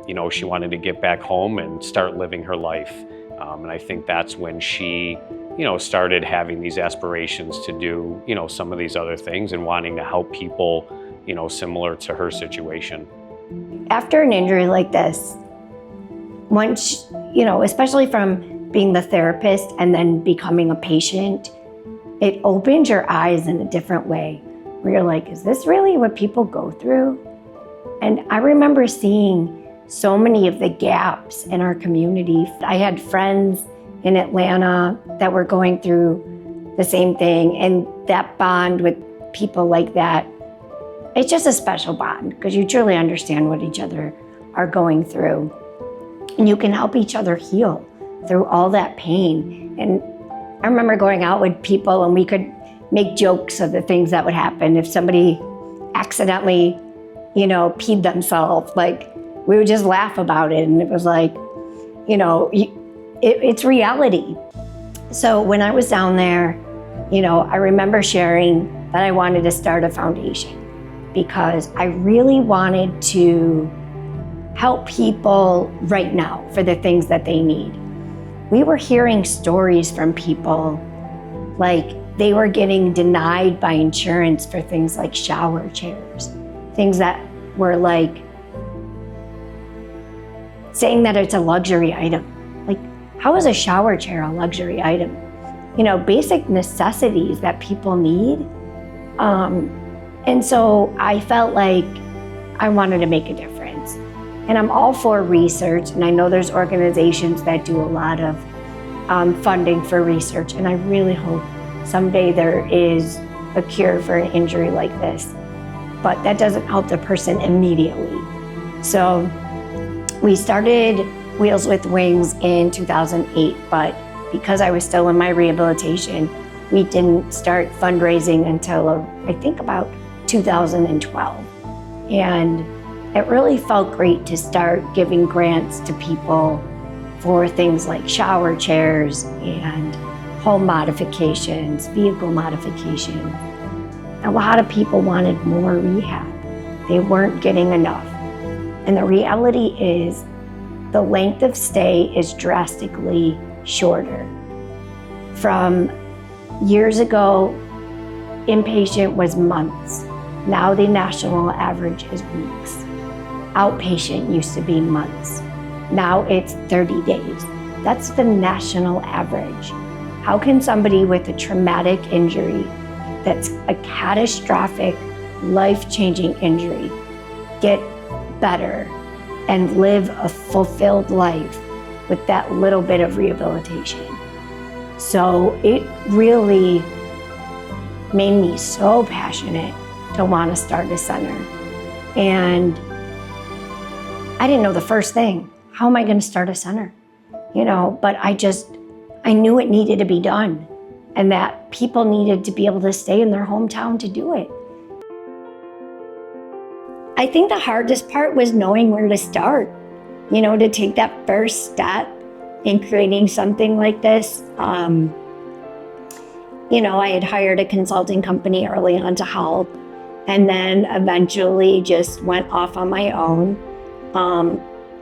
you know, she wanted to get back home and start living her life. And I think that's when she, you know, started having these aspirations to do, you know, some of these other things and wanting to help people, you know, similar to her situation. After an injury like this, once, you know, especially from being the therapist and then becoming a patient, it opens your eyes in a different way where you're like, is this really what people go through? And I remember seeing so many of the gaps in our community. I had friends in Atlanta that were going through the same thing, and that bond with people like that, it's just a special bond because you truly understand what each other are going through. And you can help each other heal through all that pain. And I remember going out with people and we could make jokes of the things that would happen if somebody accidentally, you know, peed themselves. Like, we would just laugh about it. And it was like, you know, it's reality. So when I was down there, you know, I remember sharing that I wanted to start a foundation because I really wanted to help people right now for the things that they need. We were hearing stories from people like they were getting denied by insurance for things like shower chairs, things that were like saying that it's a luxury item. Like, how is a shower chair a luxury item? You know, basic necessities that people need. And so I felt like I wanted to make a difference. And I'm all for research, and I know there's organizations that do a lot of funding for research, and I really hope someday there is a cure for an injury like this. But that doesn't help the person immediately. So we started Wheels with Wings in 2008, but because I was still in my rehabilitation, we didn't start fundraising until I think about 2012. And it really felt great to start giving grants to people for things like shower chairs and home modifications, vehicle modifications. A lot of people wanted more rehab. They weren't getting enough. And the reality is the length of stay is drastically shorter. From years ago, inpatient was months. Now the national average is weeks. Outpatient used to be months. Now it's 30 days. That's the national average. How can somebody with a traumatic injury that's a catastrophic, life-changing injury get better and live a fulfilled life with that little bit of rehabilitation? So it really made me so passionate to want to start a center. And I didn't know the first thing. How am I going to start a center? You know, but I knew it needed to be done and that people needed to be able to stay in their hometown to do it. I think the hardest part was knowing where to start, you know, to take that first step in creating something like this. You know, I had hired a consulting company early on to help, and then eventually just went off on my own.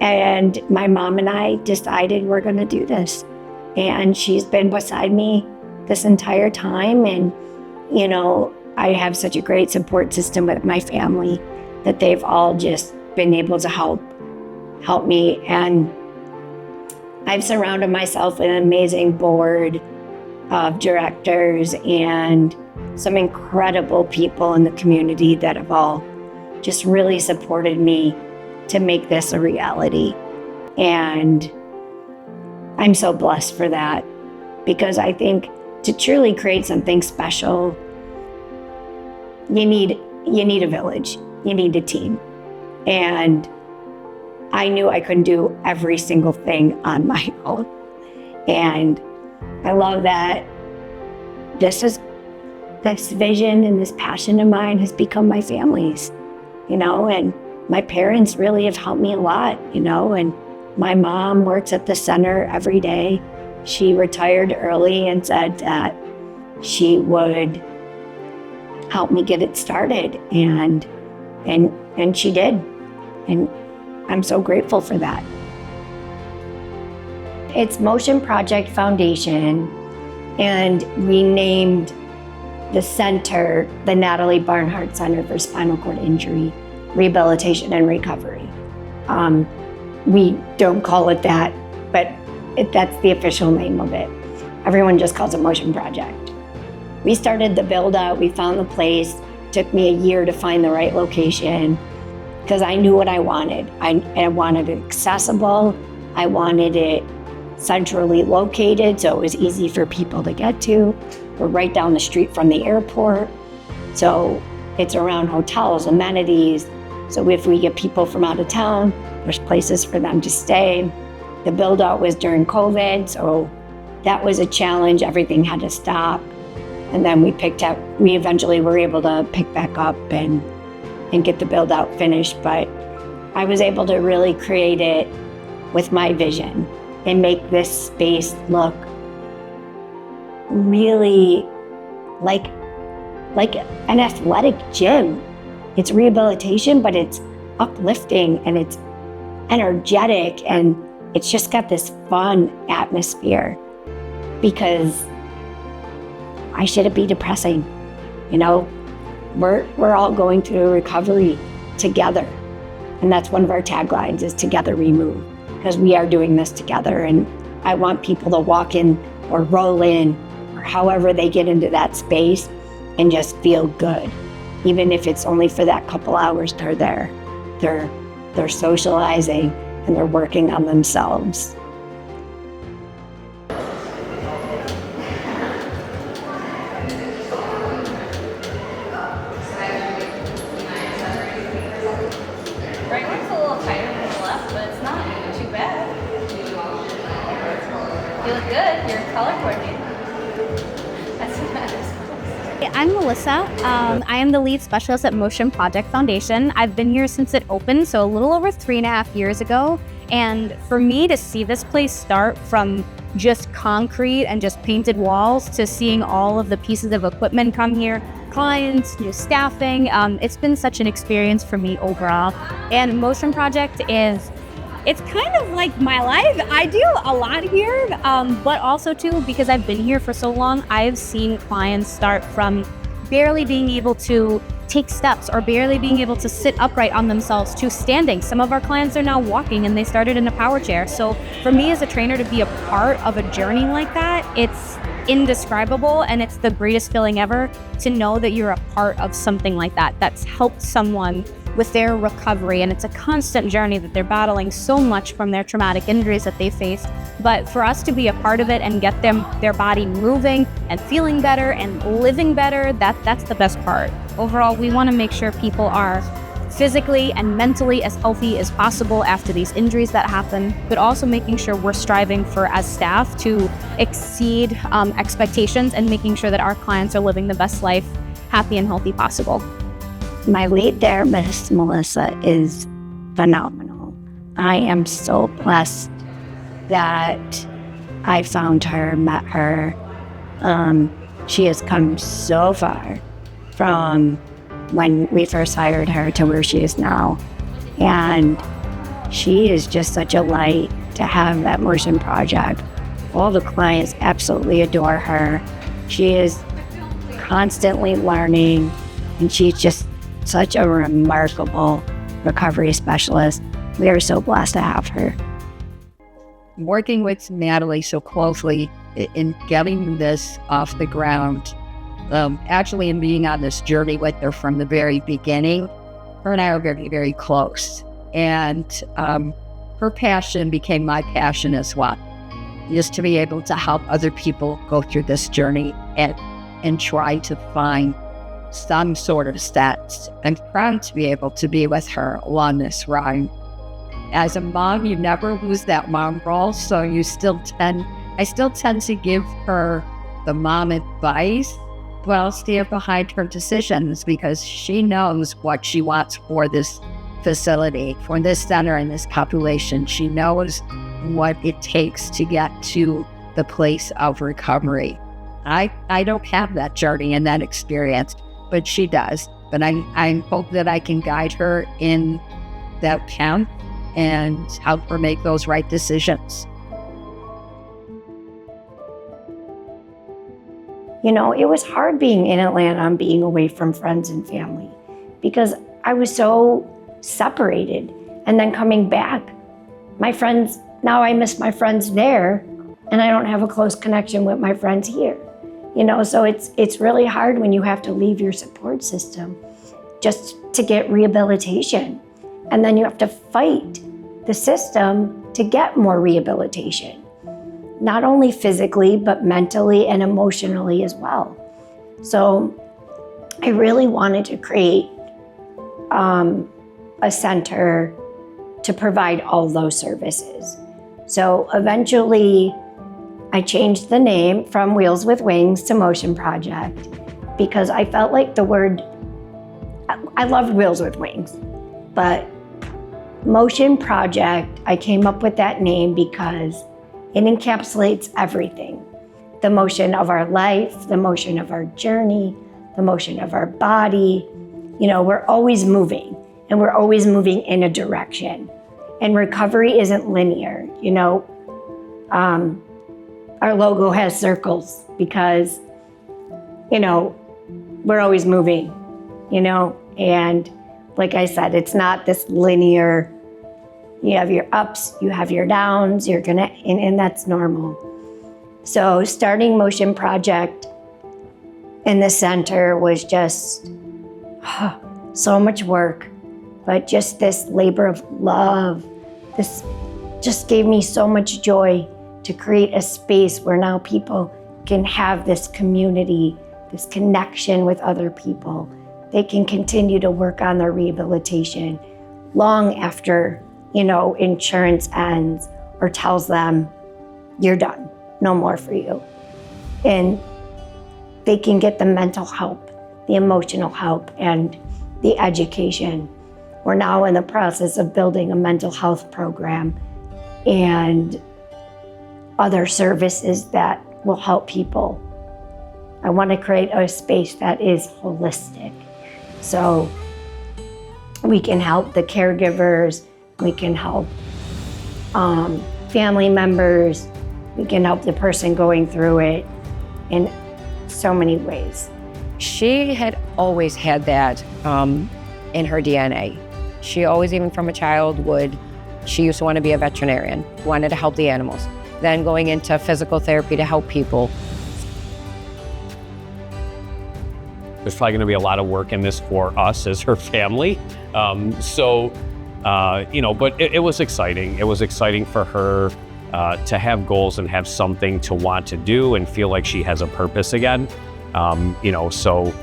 And my mom and I decided we're going to do this. And she's been beside me this entire time. And, you know, I have such a great support system with my family that they've all just been able to help me. And I've surrounded myself with an amazing board of directors and some incredible people in the community that have all just really supported me to make this a reality. And I'm so blessed for that, because I think to truly create something special, you need a village, you need a team. And I knew I couldn't do every single thing on my own. And I love that this is this vision and this passion of mine has become my family's, and my parents really have helped me a lot, and my mom works at the center every day. She retired early and said that she would help me get it started, and she did, and I'm so grateful for that. It's Motion Project Foundation, and we named the center the Natalie Barnhard Center for Spinal Cord Injury, Rehabilitation, and Recovery. We don't call it that, but that's the official name of it. Everyone just calls it Motion Project. We started the build out, we found the place. It took me a year to find the right location because I knew what I wanted. I wanted it accessible. I wanted it centrally located so it was easy for people to get to. We're right down the street from the airport. So it's around hotels, amenities. So if we get people from out of town, there's places for them to stay. The build out was during COVID, so that was a challenge. Everything had to stop. And then we eventually were able to pick back up and get the build out finished. But I was able to really create it with my vision and make this space look really like an athletic gym. It's rehabilitation, but it's uplifting and it's energetic and it's just got this fun atmosphere because why should it be depressing? We're all going through recovery together. And that's one of our taglines is Together We Move, because we are doing this together. And I want people to walk in or roll in or however they get into that space and just feel good. Even if it's only for that couple hours they're there. They're socializing and they're working on themselves. Right one's a little tighter than the left, but it's not too bad. You look good. You're color coordinated. That's what matters. I'm Melissa. I am the lead specialist at Motion Project Foundation. I've been here since it opened, so a little over 3.5 years ago. And for me to see this place start from just concrete and just painted walls to seeing all of the pieces of equipment come here, clients, new staffing, it's been such an experience for me overall. And Motion Project it's kind of like my life. I do a lot here, but also too, because I've been here for so long, I've seen clients start from barely being able to take steps or barely being able to sit upright on themselves to standing. Some of our clients are now walking and they started in a power chair. So for me as a trainer to be a part of a journey like that, it's indescribable and it's the greatest feeling ever to know that you're a part of something like that that's helped someone with their recovery. And it's a constant journey that they're battling so much from their traumatic injuries that they faced. But for us to be a part of it and get their body moving and feeling better and living better, that's the best part. Overall, we want to make sure people are physically and mentally as healthy as possible after these injuries that happen, but also making sure we're striving for, as staff, to exceed expectations and making sure that our clients are living the best life, happy and healthy possible. My lead there, Miss Melissa, is phenomenal. I am so blessed that I found her, met her. She has come so far from when we first hired her to where she is now. And she is just such a light to have at Motion Project. All the clients absolutely adore her. She is constantly learning, and she's just such a remarkable recovery specialist. We are so blessed to have her. Working with Natalie so closely in getting this off the ground, actually in being on this journey with her from the very beginning, her and I are very, very close. And her passion became my passion as well. Just to be able to help other people go through this journey and try to find some sort of steps. I'm proud to be able to be with her along this ride. As a mom, you never lose that mom role, so I still tend to give her the mom advice, well stand behind her decisions because she knows what she wants for this facility, for this center and this population. She knows what it takes to get to the place of recovery. I don't have that journey and that experience, but she does. But I hope that I can guide her in that path and help her make those right decisions. You know, it was hard being in Atlanta and being away from friends and family because I was so separated. And then coming back, my friends, now I miss my friends there and I don't have a close connection with my friends here. You know, so it's really hard when you have to leave your support system just to get rehabilitation. And then you have to fight the system to get more rehabilitation, not only physically, but mentally and emotionally as well. So I really wanted to create a center to provide all those services. So eventually I changed the name from Wheels with Wings to Motion Project because I felt like the word, I loved Wheels with Wings, but Motion Project, I came up with that name because it encapsulates everything. The motion of our life, the motion of our journey, the motion of our body. You know, we're always moving and we're always moving in a direction. And recovery isn't linear, you know. Our logo has circles because, you know, we're always moving, you know. And like I said, it's not this linear, you have your ups, you have your downs, and that's normal. So starting Motion Project in the center was just so much work, but just this labor of love. This just gave me so much joy to create a space where now people can have this community, this connection with other people. They can continue to work on their rehabilitation long after, you know, insurance ends or tells them, you're done, no more for you. And they can get the mental help, the emotional help, and the education. We're now in the process of building a mental health program and other services that will help people. I want to create a space that is holistic. So we can help the caregivers, we can help family members, we can help the person going through it in so many ways. She had always had that in her DNA. She always, even from a child, she used to want to be a veterinarian, wanted to help the animals. Then going into physical therapy to help people. There's probably going to be a lot of work in this for us as her family. You know, but it was exciting. It was exciting for her to have goals and have something to want to do and feel like she has a purpose again. You know, so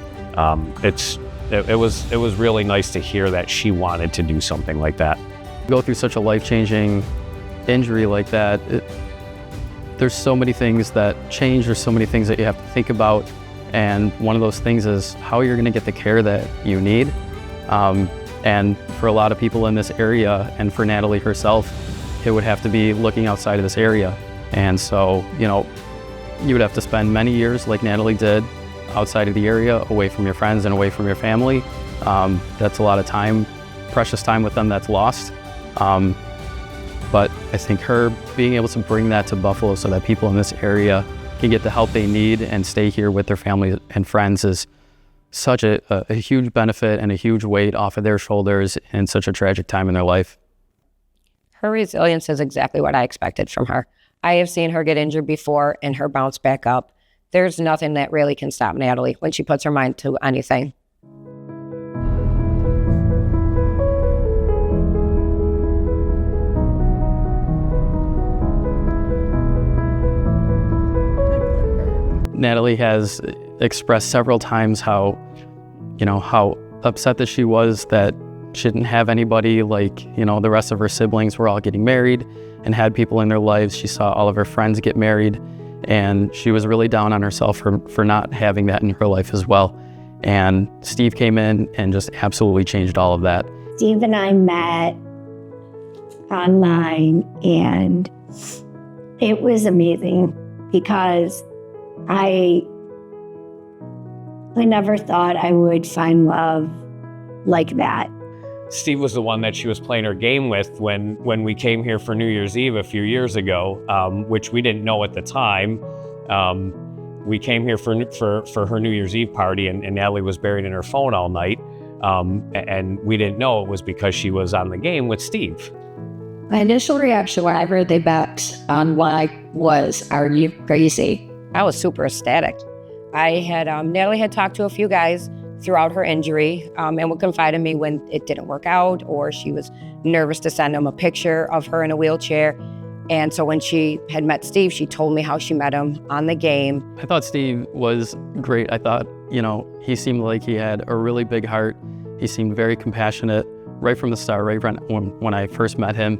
it was really nice to hear that she wanted to do something like that. Go through such a life-changing injury like that, there's so many things that change. There's so many things that you have to think about. And one of those things is how you're going to get the care that you need. And for a lot of people in this area, and for Natalie herself, it would have to be looking outside of this area. And so, you know, you would have to spend many years, like Natalie did, outside of the area, away from your friends and away from your family. That's a lot of time, precious time with them that's lost. But I think her being able to bring that to Buffalo so that people in this area can get the help they need and stay here with their family and friends is such a huge benefit and a huge weight off of their shoulders in such a tragic time in their life. Her resilience is exactly what I expected from her. I have seen her get injured before and her bounce back up. There's nothing that really can stop Natalie when she puts her mind to anything. Natalie has expressed several times how upset that she was that she didn't have anybody like, the rest of her siblings were all getting married and had people in their lives. She saw all of her friends get married. And she was really down on herself for not having that in her life as well. And Steve came in and just absolutely changed all of that. Steve and I met online, and it was amazing because I never thought I would find love like that. Steve was the one that she was playing her game with when we came here for New Year's Eve a few years ago, which we didn't know at the time. We came here for her New Year's Eve party, and Natalie was buried in her phone all night, and we didn't know it was because she was on the game with Steve. My initial reaction when I heard they bet online was, "Are you crazy?" I was super ecstatic. I had, Natalie had talked to a few guys throughout her injury and would confide in me when it didn't work out, or she was nervous to send them a picture of her in a wheelchair. And so when she had met Steve, she told me how she met him on the game. I thought Steve was great. I thought, he seemed like he had a really big heart. He seemed very compassionate right from the start, right when I first met him.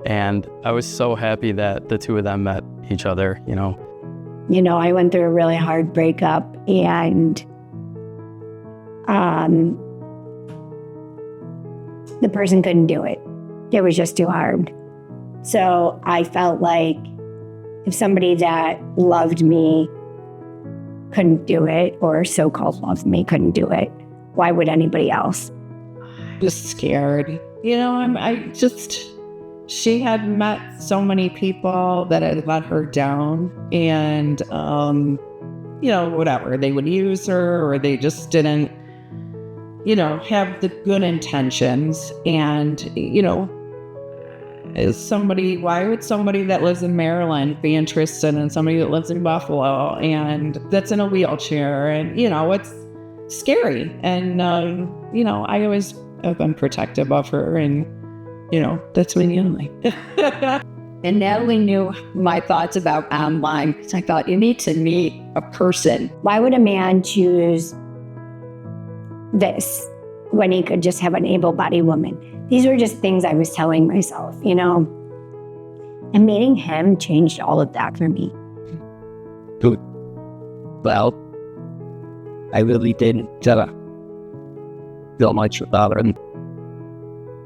And I was so happy that the two of them met each other, I went through a really hard breakup, and the person couldn't do it. It was just too hard. So I felt like if somebody that loved me couldn't do it, or so-called loved me couldn't do it, why would anybody else? Just scared. She had met so many people that had let her down, and, whatever, they would use her, or they just didn't, have the good intentions. And, why would somebody that lives in Maryland be interested in somebody that lives in Buffalo and that's in a wheelchair? And, it's scary. And, I always have been protective of her, and, that's what you like. And Natalie knew my thoughts about online, because I thought, you need to meet a person. Why would a man choose this when he could just have an able-bodied woman? These were just things I was telling myself, And meeting him changed all of that for me. Good. Well, I really didn't feel much about him.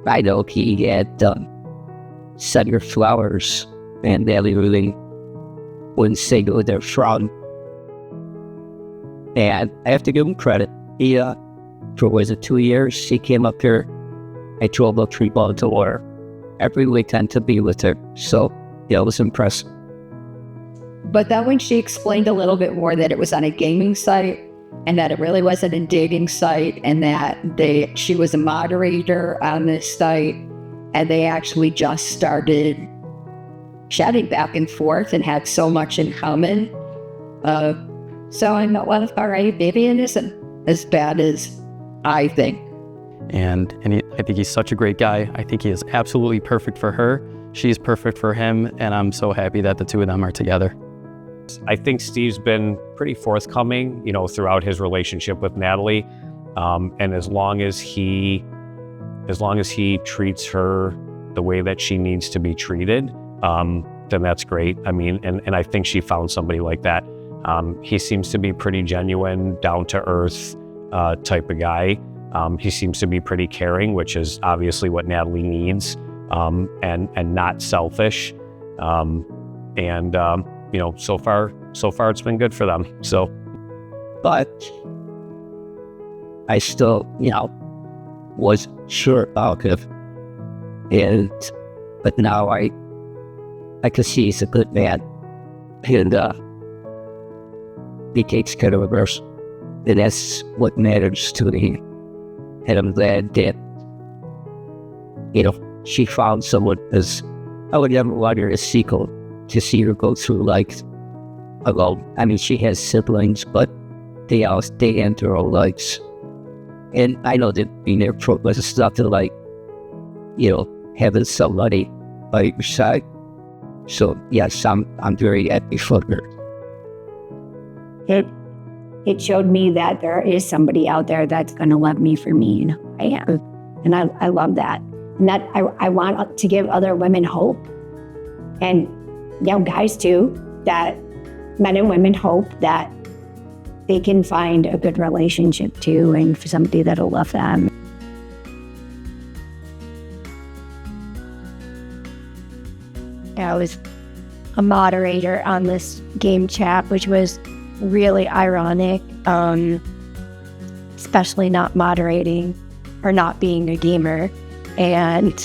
I know he had sent her flowers, and Natalie really wouldn't say who they're from. And I have to give him credit. He, for 2 years, he came up here. I drove up to Baltimore every weekend to be with her. So, it was impressive. But then when she explained a little bit more that it was on a gaming site, and that it really wasn't a dating site, and that she was a moderator on this site, and they actually just started chatting back and forth and had so much in common. So I know, well, all right, maybe it isn't as bad as I think. And I think he's such a great guy. I think he is absolutely perfect for her. She's perfect for him, and I'm so happy that the two of them are together. I think Steve's been pretty forthcoming, throughout his relationship with Natalie. And as long as he treats her the way that she needs to be treated, then that's great. I mean, and I think she found somebody like that. He seems to be pretty genuine, down to earth type of guy. He seems to be pretty caring, which is obviously what Natalie needs, and not selfish. So far it's been good for them. So, but I still, was sure about him. But now I can see he's a good man, and he takes care of us, and that's what matters to me. And I'm glad that, she found someone, because I would never want her to see her go through life alone. I mean, she has siblings, but they end their own lives. And I know that being there for us is nothing like, having somebody by your side. So yes, I'm very happy for her. It showed me that there is somebody out there that's going to love me for me and who I am. And I love that. And that I want to give other women hope. And guys too, that men and women hope that they can find a good relationship too, and for somebody that'll love them. I was a moderator on this game chat, which was really ironic, especially not moderating or not being a gamer. And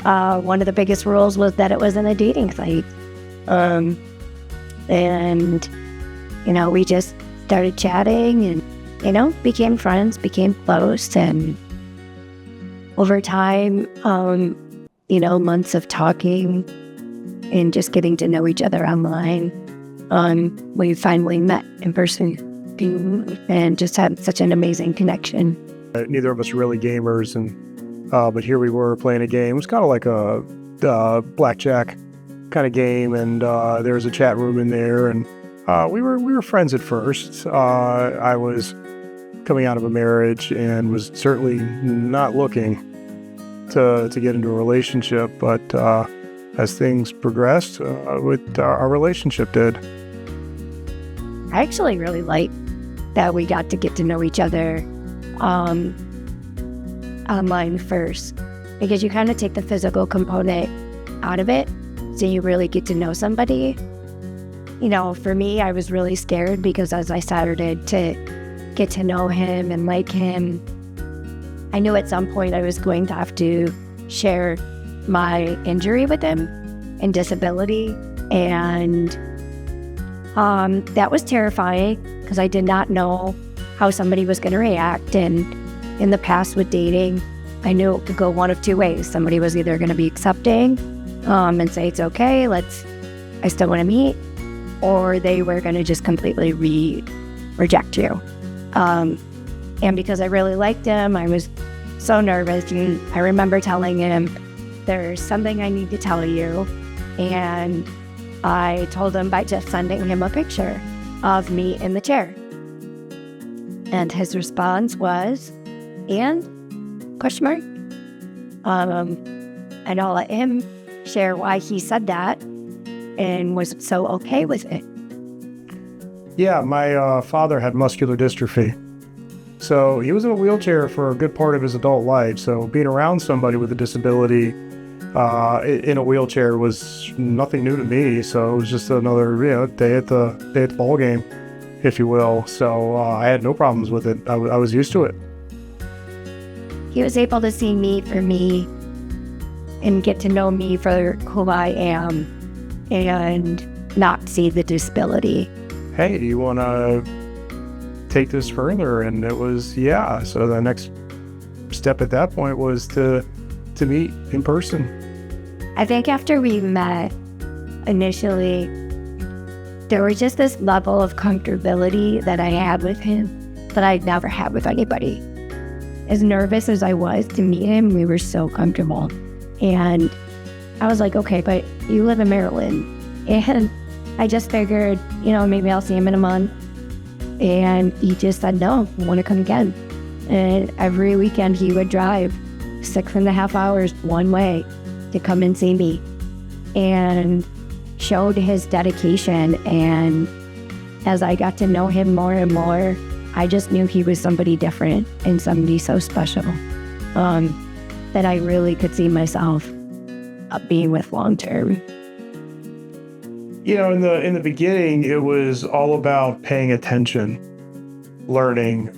one of the biggest rules was that it wasn't a dating site. And, we just started chatting and, became friends, became close. And over time, months of talking and just getting to know each other online, we finally met in person and just had such an amazing connection. Neither of us were really gamers, but here we were playing a game. It was kind of like a blackjack kind of game, and there was a chat room in there, and we were friends at first. I was coming out of a marriage and was certainly not looking to get into a relationship, but as things progressed, our relationship did. I actually really liked that we got to know each other online first, because you kind of take the physical component out of it, so you really get to know somebody. For me, I was really scared because as I started to get to know him and like him, I knew at some point I was going to have to share my injury with him and disability, and that was terrifying because I did not know how somebody was going to react. And in the past with dating, I knew it could go one of two ways. Somebody was either going to be accepting and say, it's okay, I still want to meet, or they were going to just completely reject you. And because I really liked him, I was so nervous. And I remember telling him, there's something I need to tell you. And I told him by just sending him a picture of me in the chair. And his response was, and? Question mark? And I'll let him share why he said that and was so okay with it. Yeah, my father had muscular dystrophy. So he was in a wheelchair for a good part of his adult life. So being around somebody with a disability in a wheelchair was nothing new to me. So it was just another day at the ball game, if you will. So I had no problems with it. I was used to it. He was able to see me for me and get to know me for who I am and not see the disability. Hey, do you want to take this further? And it was, yeah. So the next step at that point was to meet in person. I think after we met initially, there was just this level of comfortability that I had with him that I'd never had with anybody. As nervous as I was to meet him, we were so comfortable. And I was like, okay, but you live in Maryland. And I just figured, maybe I'll see him in a month. And he just said, no, I want to come again. And every weekend he would drive 6.5 hours one way to come and see me, and showed his dedication. And as I got to know him more and more, I just knew he was somebody different and somebody so special that I really could see myself being with long term. In the beginning, it was all about paying attention, learning.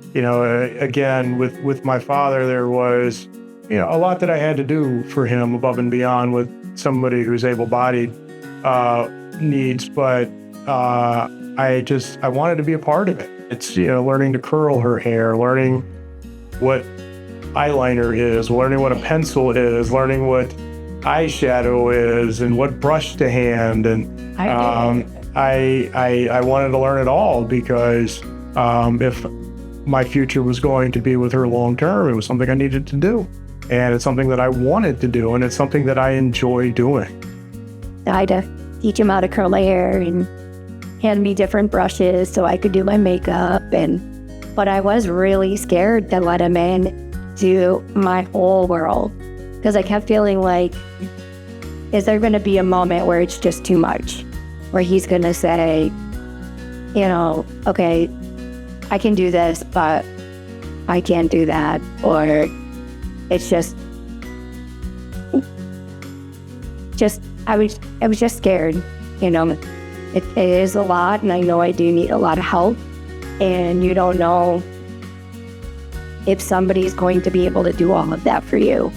Again, with my father, there was, a lot that I had to do for him above and beyond with somebody who's able-bodied needs, but I wanted to be a part of it. It's, learning to curl her hair, learning what eyeliner is, learning what a pencil is, learning what eyeshadow is, and what brush to hand. And I wanted to learn it all because if my future was going to be with her long term, it was something I needed to do. And it's something that I wanted to do, and it's something that I enjoy doing. I had to teach him how to curl my hair and hand me different brushes so I could do my makeup. But I was really scared to let him into my whole world because I kept feeling like, is there going to be a moment where it's just too much? where he's going to say, okay, I can do this, but I can't do that. Or it's just I was just scared, It is a lot, and I know I do need a lot of help, and you don't know if somebody's going to be able to do all of that for you.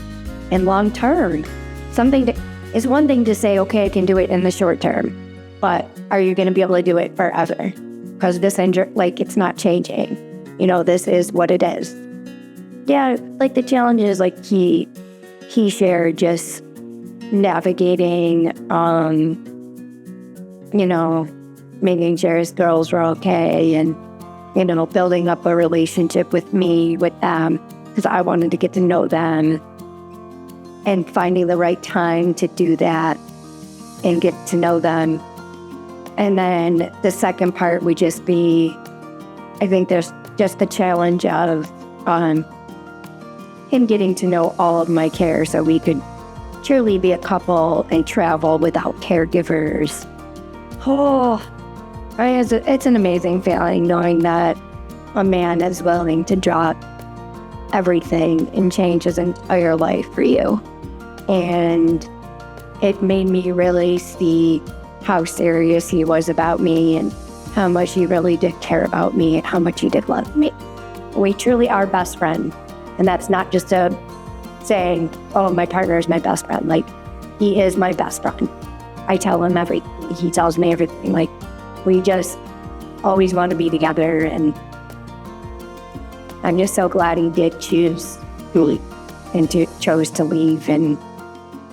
And long term, it's one thing to say, okay, I can do it in the short term, but are you going to be able to do it forever? Because this it's not changing. This is what it is. Yeah, the challenges he shared, just navigating, making sure his girls were okay, and building up a relationship with them, because I wanted to get to know them, and finding the right time to do that and get to know them. And then the second part would just be, I think there's just the challenge of him getting to know all of my care, so we could truly be a couple and travel without caregivers. Oh, it's an amazing feeling knowing that a man is willing to drop everything and change his entire life for you. And it made me really see how serious he was about me, and how much he really did care about me, and how much he did love me. We truly are best friends. And that's not just a saying, oh, my partner is my best friend. He is my best friend. I tell him everything. He tells me everything. We just always want to be together. And I'm just so glad he did choose to leave, and chose to leave and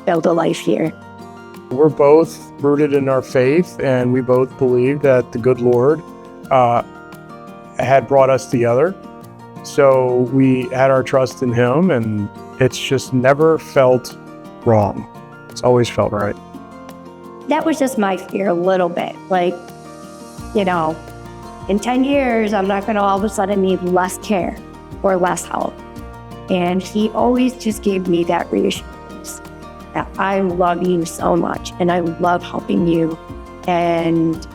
build a life here. We're both rooted in our faith, and we both believe that the good Lord had brought us together. So we had our trust in him, and it's just never felt wrong. It's always felt right. That was just my fear a little bit. In 10 years, I'm not going to all of a sudden need less care or less help. And he always just gave me that reassurance that I love you so much, and I love helping you, and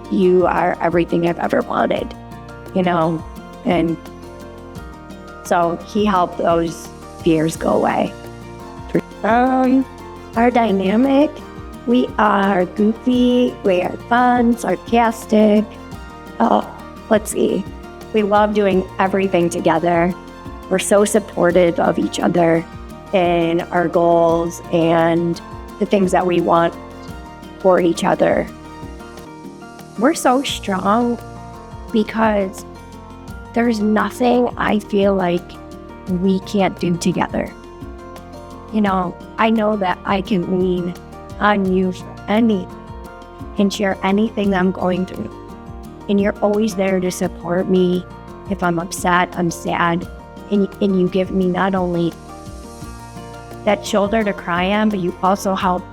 you are everything I've ever wanted, and so he helped those fears go away. Our dynamic, we are goofy, we are fun, sarcastic. Let's see. We love doing everything together. We're so supportive of each other and our goals and the things that we want for each other. We're so strong because there's nothing I feel like we can't do together. I know that I can lean on you for anything and share anything that I'm going through. And you're always there to support me. If I'm upset, I'm sad. And you give me not only that shoulder to cry on, but you also help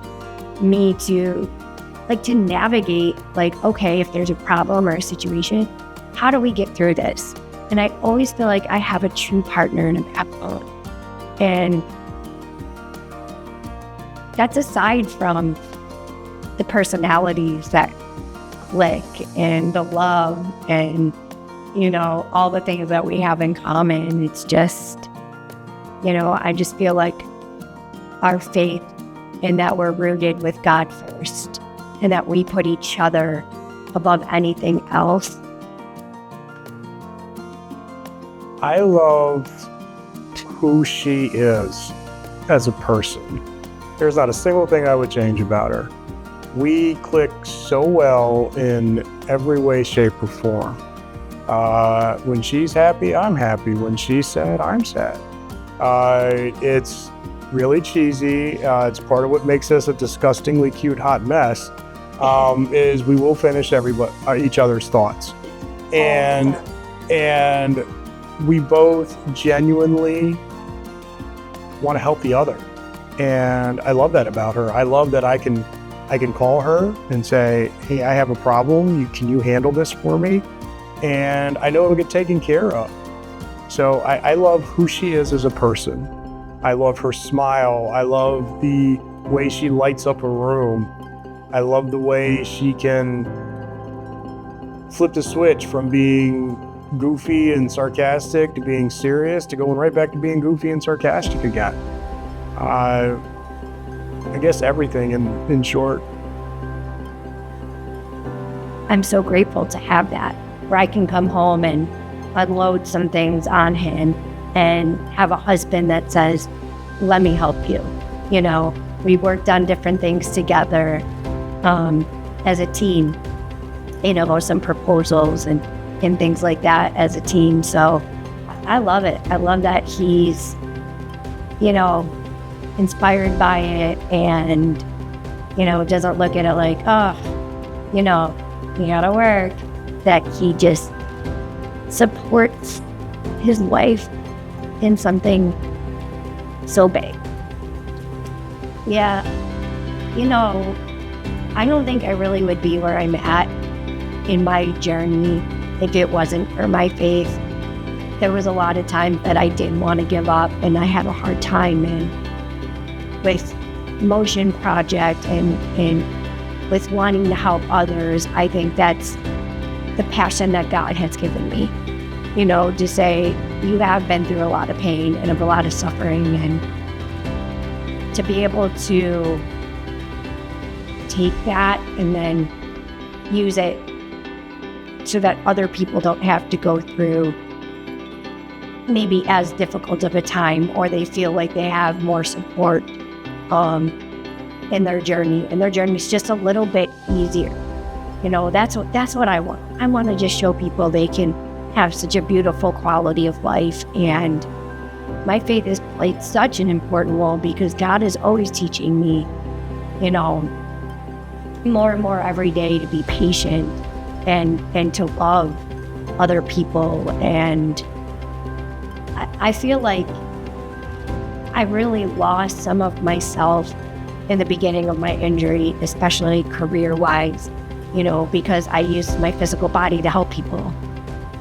me to navigate, okay, if there's a problem or a situation, how do we get through this? And I always feel like I have a true partner and a backbone. And that's aside from the personalities that click and the love and, all the things that we have in common. It's just, I just feel like our faith and that we're rooted with God first, and that we put each other above anything else. I love who she is as a person. There's not a single thing I would change about her. We click so well in every way, shape, or form. When she's happy, I'm happy. When she's sad, I'm sad. It's really cheesy. It's part of what makes us a disgustingly cute hot mess, is we will finish each other's thoughts. And we both genuinely want to help the other. And I love that about her. I love that I can call her and say, hey, I have a problem. Can you handle this for me? And I know it'll get taken care of. So I love who she is as a person. I love her smile. I love the way she lights up a room. I love the way she can flip the switch from being goofy and sarcastic to being serious to going right back to being goofy and sarcastic again. I guess everything in short. I'm so grateful to have that, where I can come home and unload some things on him and have a husband that says, let me help you. You know, we worked on different things together as a team, you know, some proposals and things like that as a team. So I love it. I love that he's, you know, inspired by it and, you know, doesn't look at it like, oh, you know, you gotta work. That he just supports his wife in something so big. Yeah, you know, I don't think I really would be where I'm at in my journey if it wasn't for my faith. There was a lot of times that I didn't want to give up, and I had a hard time with Motion Project and with wanting to help others. I think that's the passion that God has given me, you know, to say, you have been through a lot of pain and a lot of suffering, and to be able to take that and then use it so that other people don't have to go through maybe as difficult of a time, or they feel like they have more support in their journey, and their journey is just a little bit easier. You know, that's what I want. I want to just show people they can have such a beautiful quality of life. And my faith has played such an important role, because God is always teaching me, you know, more and more every day to be patient and to love other people. And I feel like I really lost some of myself in the beginning of my injury, especially career-wise, you know, because I used my physical body to help people.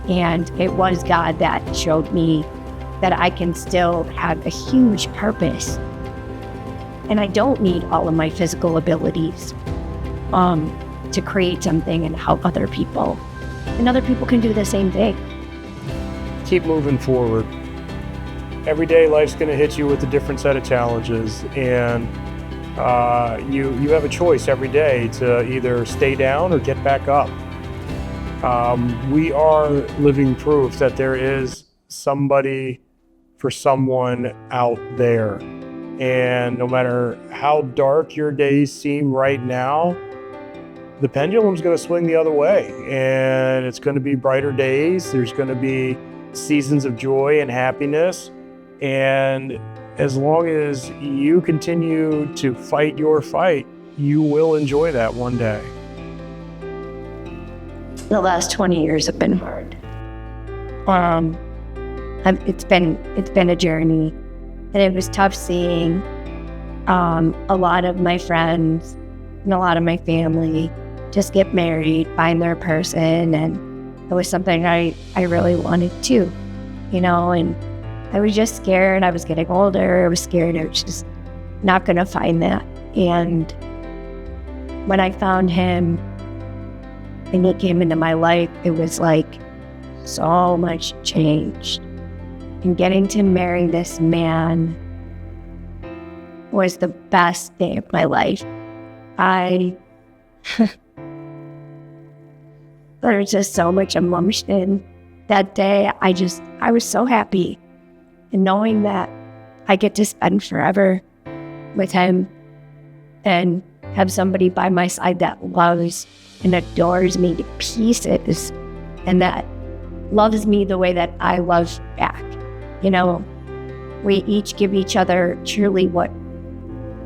And it was God that showed me that I can still have a huge purpose. And I don't need all of my physical abilities to create something and help other people. And other people can do the same thing. Keep moving forward. Every day life's going to hit you with a different set of challenges, and you have a choice every day to either stay down or get back up. We are living proof that there is somebody for someone out there. And no matter how dark your days seem right now, the pendulum's going to swing the other way, and it's going to be brighter days. There's going to be seasons of joy and happiness. And as long as you continue to fight your fight, you will enjoy that one day. The last 20 years have been hard. It's been a journey, and it was tough seeing a lot of my friends and a lot of my family just get married, find their person, and it was something I really wanted too, you know. And I was just scared. I was getting older. I was scared I was just not going to find that. And when I found him and he came into my life, it was like so much changed. And getting to marry this man was the best day of my life. There was just so much emotion that day. I was so happy. And knowing that I get to spend forever with him and have somebody by my side that loves and adores me to pieces, and that loves me the way that I love back. You know, we each give each other truly what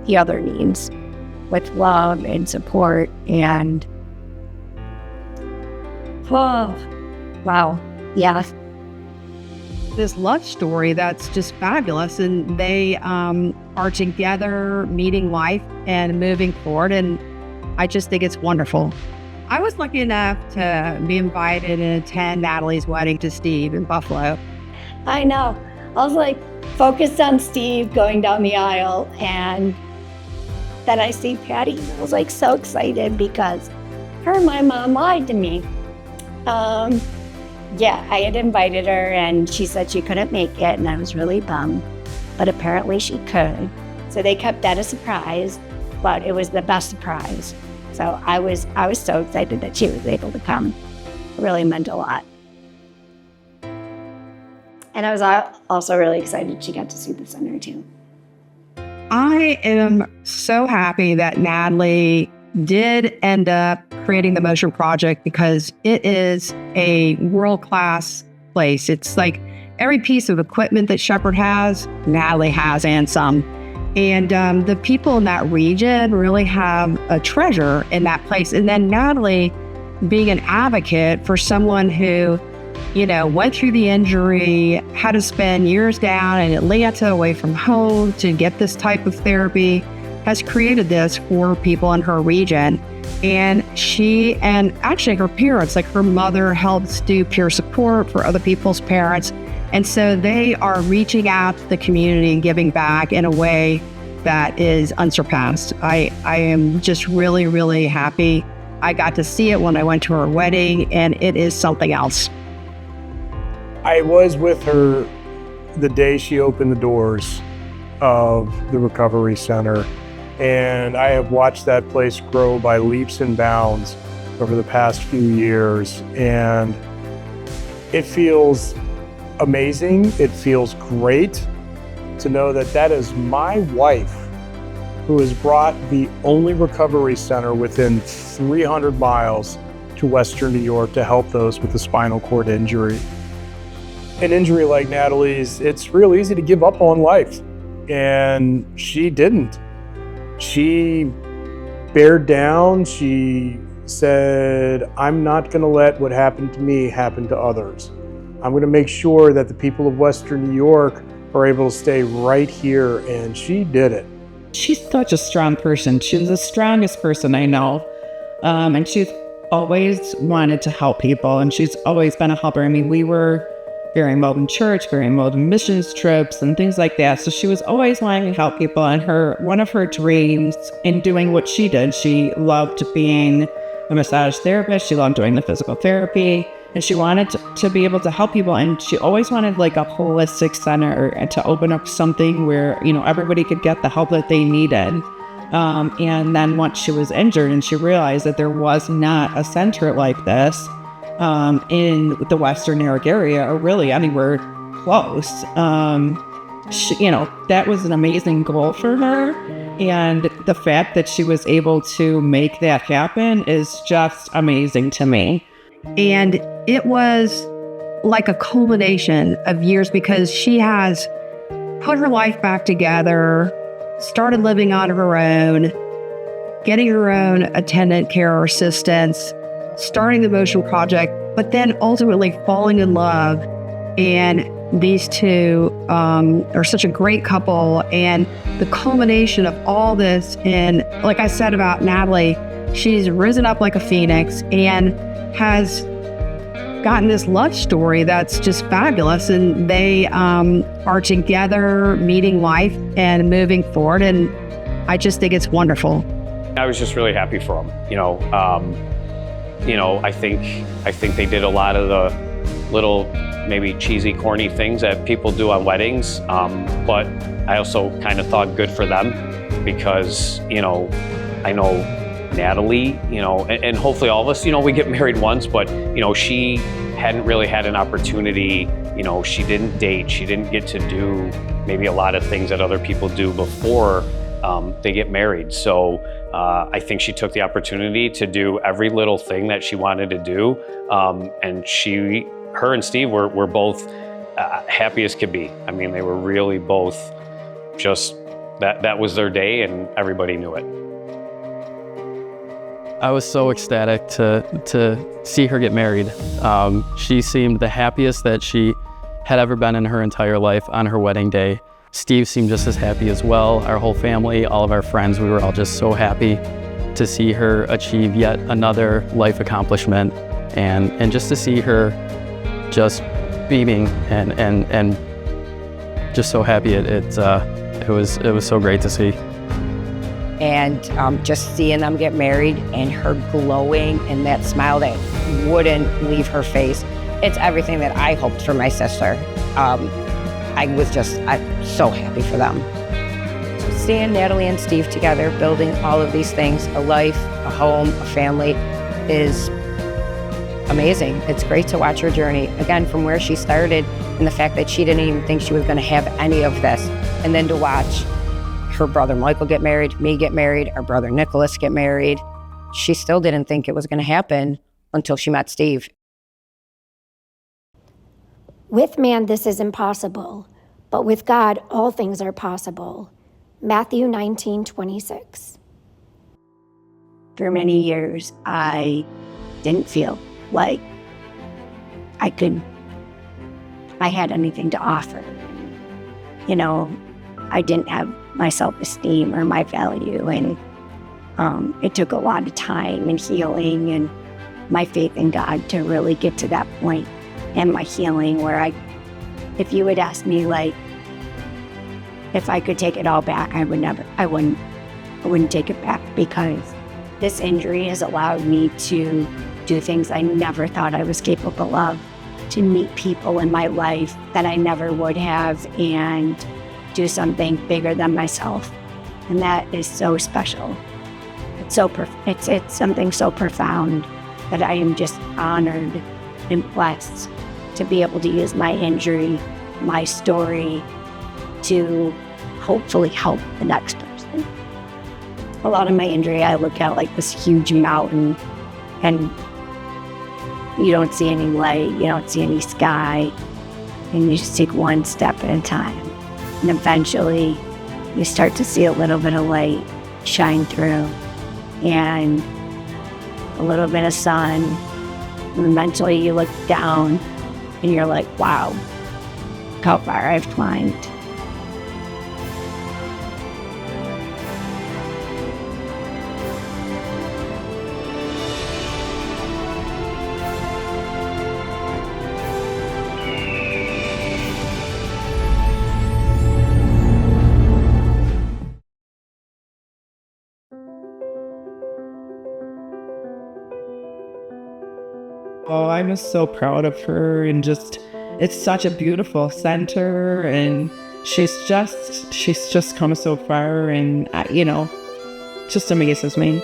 the other needs, with love and support. And oh, wow, yeah. This love story that's just fabulous, and they are together, meeting life and moving forward, and I just think it's wonderful. I was lucky enough to be invited and attend Natalie's wedding to Steve in Buffalo. I know. I was like focused on Steve going down the aisle, and then I see Patty, and I was like so excited because her and my mom lied to me. Yeah, I had invited her and she said she couldn't make it, and I was really bummed, but apparently she could. So they kept that a surprise, but it was the best surprise. So I was so excited that she was able to come. It really meant a lot. And I was also really excited she got to see the center too. I am so happy that Natalie did end up creating the Motion Project because it is a world-class place. It's like every piece of equipment that Shepherd has, Natalie has, and some. And the people in that region really have a treasure in that place. And then Natalie being an advocate for someone who, you know, went through the injury, had to spend years down in Atlanta away from home to get this type of therapy, has created this for people in her region. And she, and actually her parents, like her mother helps do peer support for other people's parents. And so they are reaching out to the community and giving back in a way that is unsurpassed. I am just really, really happy. I got to see it when I went to her wedding, and it is something else. I was with her the day she opened the doors of the recovery center, and I have watched that place grow by leaps and bounds over the past few years, and it feels amazing. It feels great to know that that is my wife who has brought the only recovery center within 300 miles to Western New York to help those with a spinal cord injury. An injury like Natalie's, it's real easy to give up on life, and she didn't. She bared down. She said, I'm not going to let what happened to me happen to others. I'm going to make sure that the people of Western New York are able to stay right here, and she did it. She's such a strong person. She's the strongest person I know. And she's always wanted to help people, and she's always been a helper. I mean, we were very involved in church, very involved in missions trips and things like that. So she was always wanting to help people. And one of her dreams in doing what she did, she loved being a massage therapist. She loved doing the physical therapy, and she wanted to be able to help people. And she always wanted like a holistic center and to open up something where, you know, everybody could get the help that they needed. And then once she was injured and she realized that there was not a center like this in the Western New York area, or really anywhere close, you know, that was an amazing goal for her. And the fact that she was able to make that happen is just amazing to me. And it was like a culmination of years because she has put her life back together, started living on her own, getting her own attendant care or assistance, starting the Motion Project, but then ultimately falling in love. And these two are such a great couple. And the culmination of all this, and like I said about Natalie, she's risen up like a phoenix and has gotten this love story that's just fabulous. And they are together, meeting life and moving forward. And I just think it's wonderful. I was just really happy for them. I think they did a lot of the little, maybe cheesy, corny things that people do on weddings. But I also kind of thought good for them because, I know Natalie, and hopefully all of us, we get married once, but, she hadn't really had an opportunity. She didn't date. She didn't get to do maybe a lot of things that other people do before they get married. So I think she took the opportunity to do every little thing that she wanted to do. And her and Steve were both happy as could be. I mean, they were really both just, that was their day and everybody knew it. I was so ecstatic to see her get married. She seemed the happiest that she had ever been in her entire life on her wedding day. Steve seemed just as happy as well. Our whole family, all of our friends, we were all just so happy to see her achieve yet another life accomplishment, and just to see her just beaming and just so happy. It was so great to see. And just seeing them get married and her glowing and that smile that wouldn't leave her face, it's everything that I hoped for my sister. I'm so happy for them. Seeing Natalie and Steve together, building all of these things, a life, a home, a family, is amazing. It's great to watch her journey, again, from where she started and the fact that she didn't even think she was going to have any of this. And then to watch her brother Michael get married, me get married, our brother Nicholas get married. She still didn't think it was going to happen until she met Steve. With man, this is impossible, but with God, all things are possible. Matthew 19:26. For many years, I didn't feel like I had anything to offer. You know, I didn't have my self-esteem or my value, and it took a lot of time and healing and my faith in God to really get to that point, and my healing where if you would ask me, like, if I could take it all back, I wouldn't take it back, because this injury has allowed me to do things I never thought I was capable of, to meet people in my life that I never would have, and do something bigger than myself. And that is so special. It's something so profound that I am just honored and blessed to be able to use my injury, my story, to hopefully help the next person. A lot of my injury, I look at like this huge mountain, and you don't see any light, you don't see any sky, and you just take one step at a time. And eventually you start to see a little bit of light shine through, and a little bit of sun, and eventually you look down and you're like, wow, look how far I've climbed. Oh, I'm just so proud of her, and just, it's such a beautiful center, and she's just come so far, and just amazes me.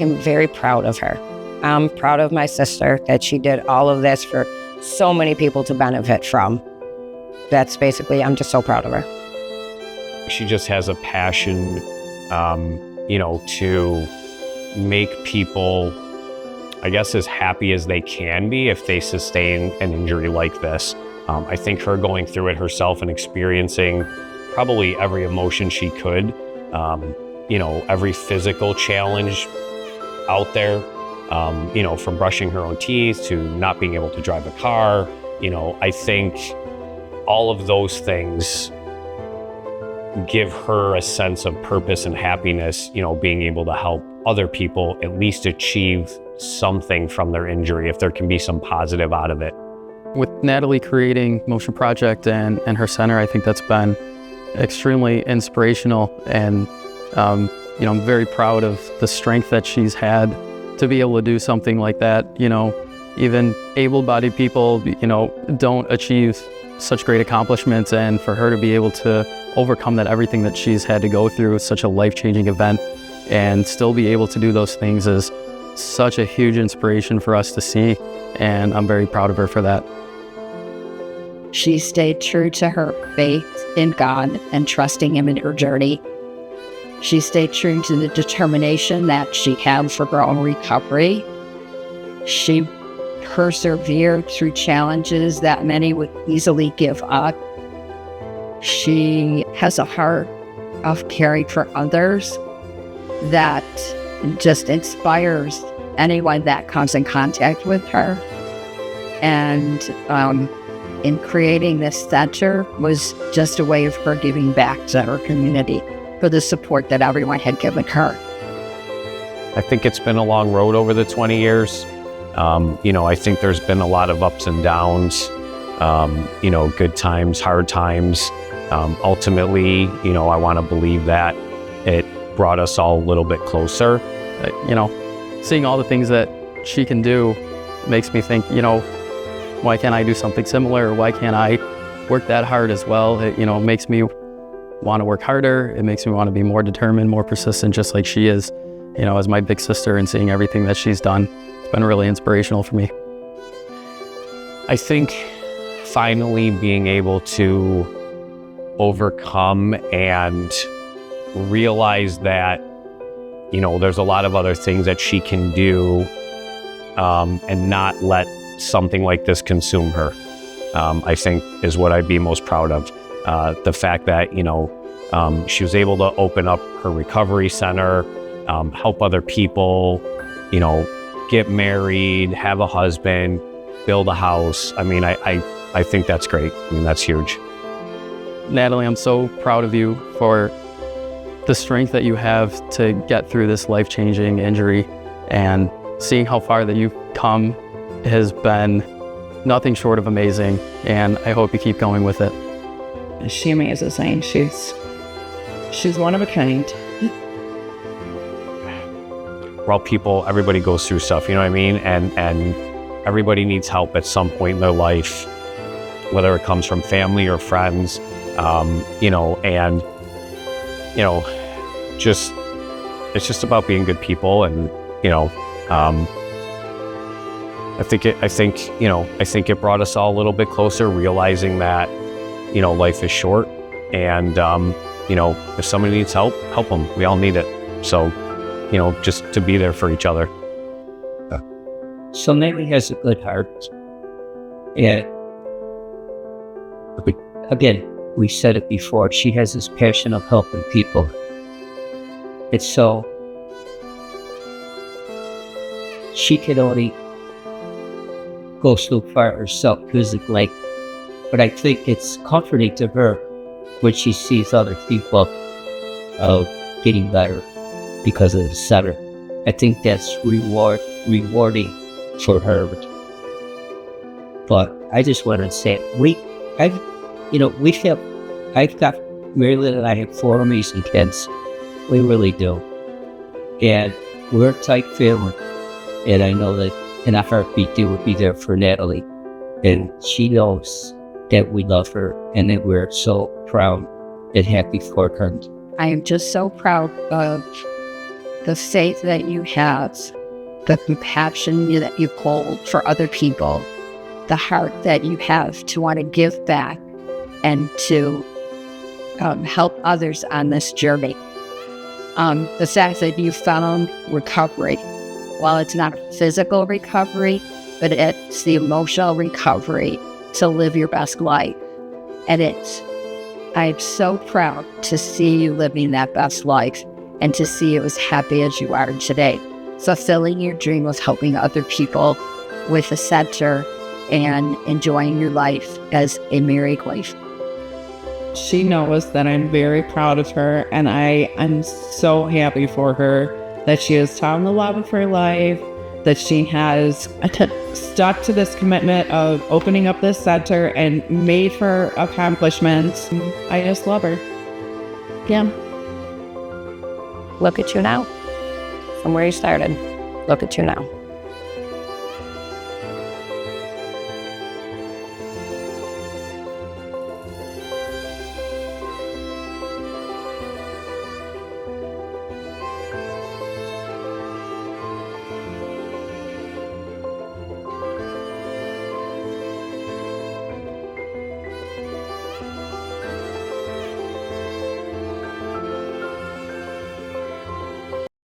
I'm very proud of her. I'm proud of my sister that she did all of this for so many people to benefit from. That's basically, I'm just so proud of her. She just has a passion, to make people, I guess, as happy as they can be if they sustain an injury like this. I think her going through it herself and experiencing probably every emotion she could, every physical challenge out there, from brushing her own teeth to not being able to drive a car, I think all of those things give her a sense of purpose and happiness, being able to help other people at least achieve something from their injury, if there can be some positive out of it. With Natalie creating Motion Project and her center, I think that's been extremely inspirational, and I'm very proud of the strength that she's had to be able to do something like that. Even able-bodied people, don't achieve such great accomplishments, and for her to be able to overcome everything that she's had to go through, such a life-changing event, and still be able to do those things is such a huge inspiration for us to see, and I'm very proud of her for that. She stayed true to her faith in God and trusting Him in her journey. She stayed true to the determination that she had for her own recovery. She persevered through challenges that many would easily give up. She has a heart of caring for others that just inspires anyone that comes in contact with her. And in creating this center was just a way of her giving back to her community for the support that everyone had given her. I think it's been a long road over the 20 years. I think there's been a lot of ups and downs, good times, hard times. Ultimately, I want to believe that it brought us all a little bit closer. You know, seeing all the things that she can do makes me think, you know, why can't I do something similar? Or why can't I work that hard as well? It, you know, makes me want to work harder. It makes me want to be more determined, more persistent, just like she is, you know, as my big sister, and seeing everything that she's done. It's been really inspirational for me. I think finally being able to overcome and realize that, you know, there's a lot of other things that she can do, and not let something like this consume her, I think is what I'd be most proud of. The fact that, you know, she was able to open up her recovery center, help other people, you know, get married, have a husband, build a house. I mean, I think that's great. I mean, that's huge. Natalie, I'm so proud of you for the strength that you have to get through this life-changing injury, and seeing how far that you've come has been nothing short of amazing, and I hope you keep going with it. She amazes me. She's one of a kind. We're all people, everybody goes through stuff, you know what I mean? And everybody needs help at some point in their life, whether it comes from family or friends, you know, and, you know, just, it's just about being good people. And, you know, I think it brought us all a little bit closer, realizing that, you know, life is short, and, you know, if somebody needs help, help them. We all need it. So, you know, just to be there for each other. So Natalie has a good heart. And again, we said it before, she has this passion of helping people. And so she can only go so far herself physically, but I think it's comforting to her when she sees other people getting better because of the center. I think that's rewarding for her. But I just want to say, I've got, Marilyn and I have 4 amazing kids. We really do. And we're a tight family. And I know that in a heartbeat, they would be there for Natalie. And she knows that we love her and that we're so proud and happy for her. I am just so proud of the faith that you have, the compassion that you hold for other people, the heart that you have to want to give back and to help others on this journey. The fact that you found recovery. While it's not a physical recovery, but it's the emotional recovery to live your best life. And I'm so proud to see you living that best life and to see you as happy as you are today, fulfilling your dream of helping other people with a center and enjoying your life as a married wife. She knows that I'm very proud of her, and I'm so happy for her that she has found the love of her life, that she has stuck to this commitment of opening up this center and made her accomplishments. I just love her. Yeah. Look at you now. From where you started, look at you now.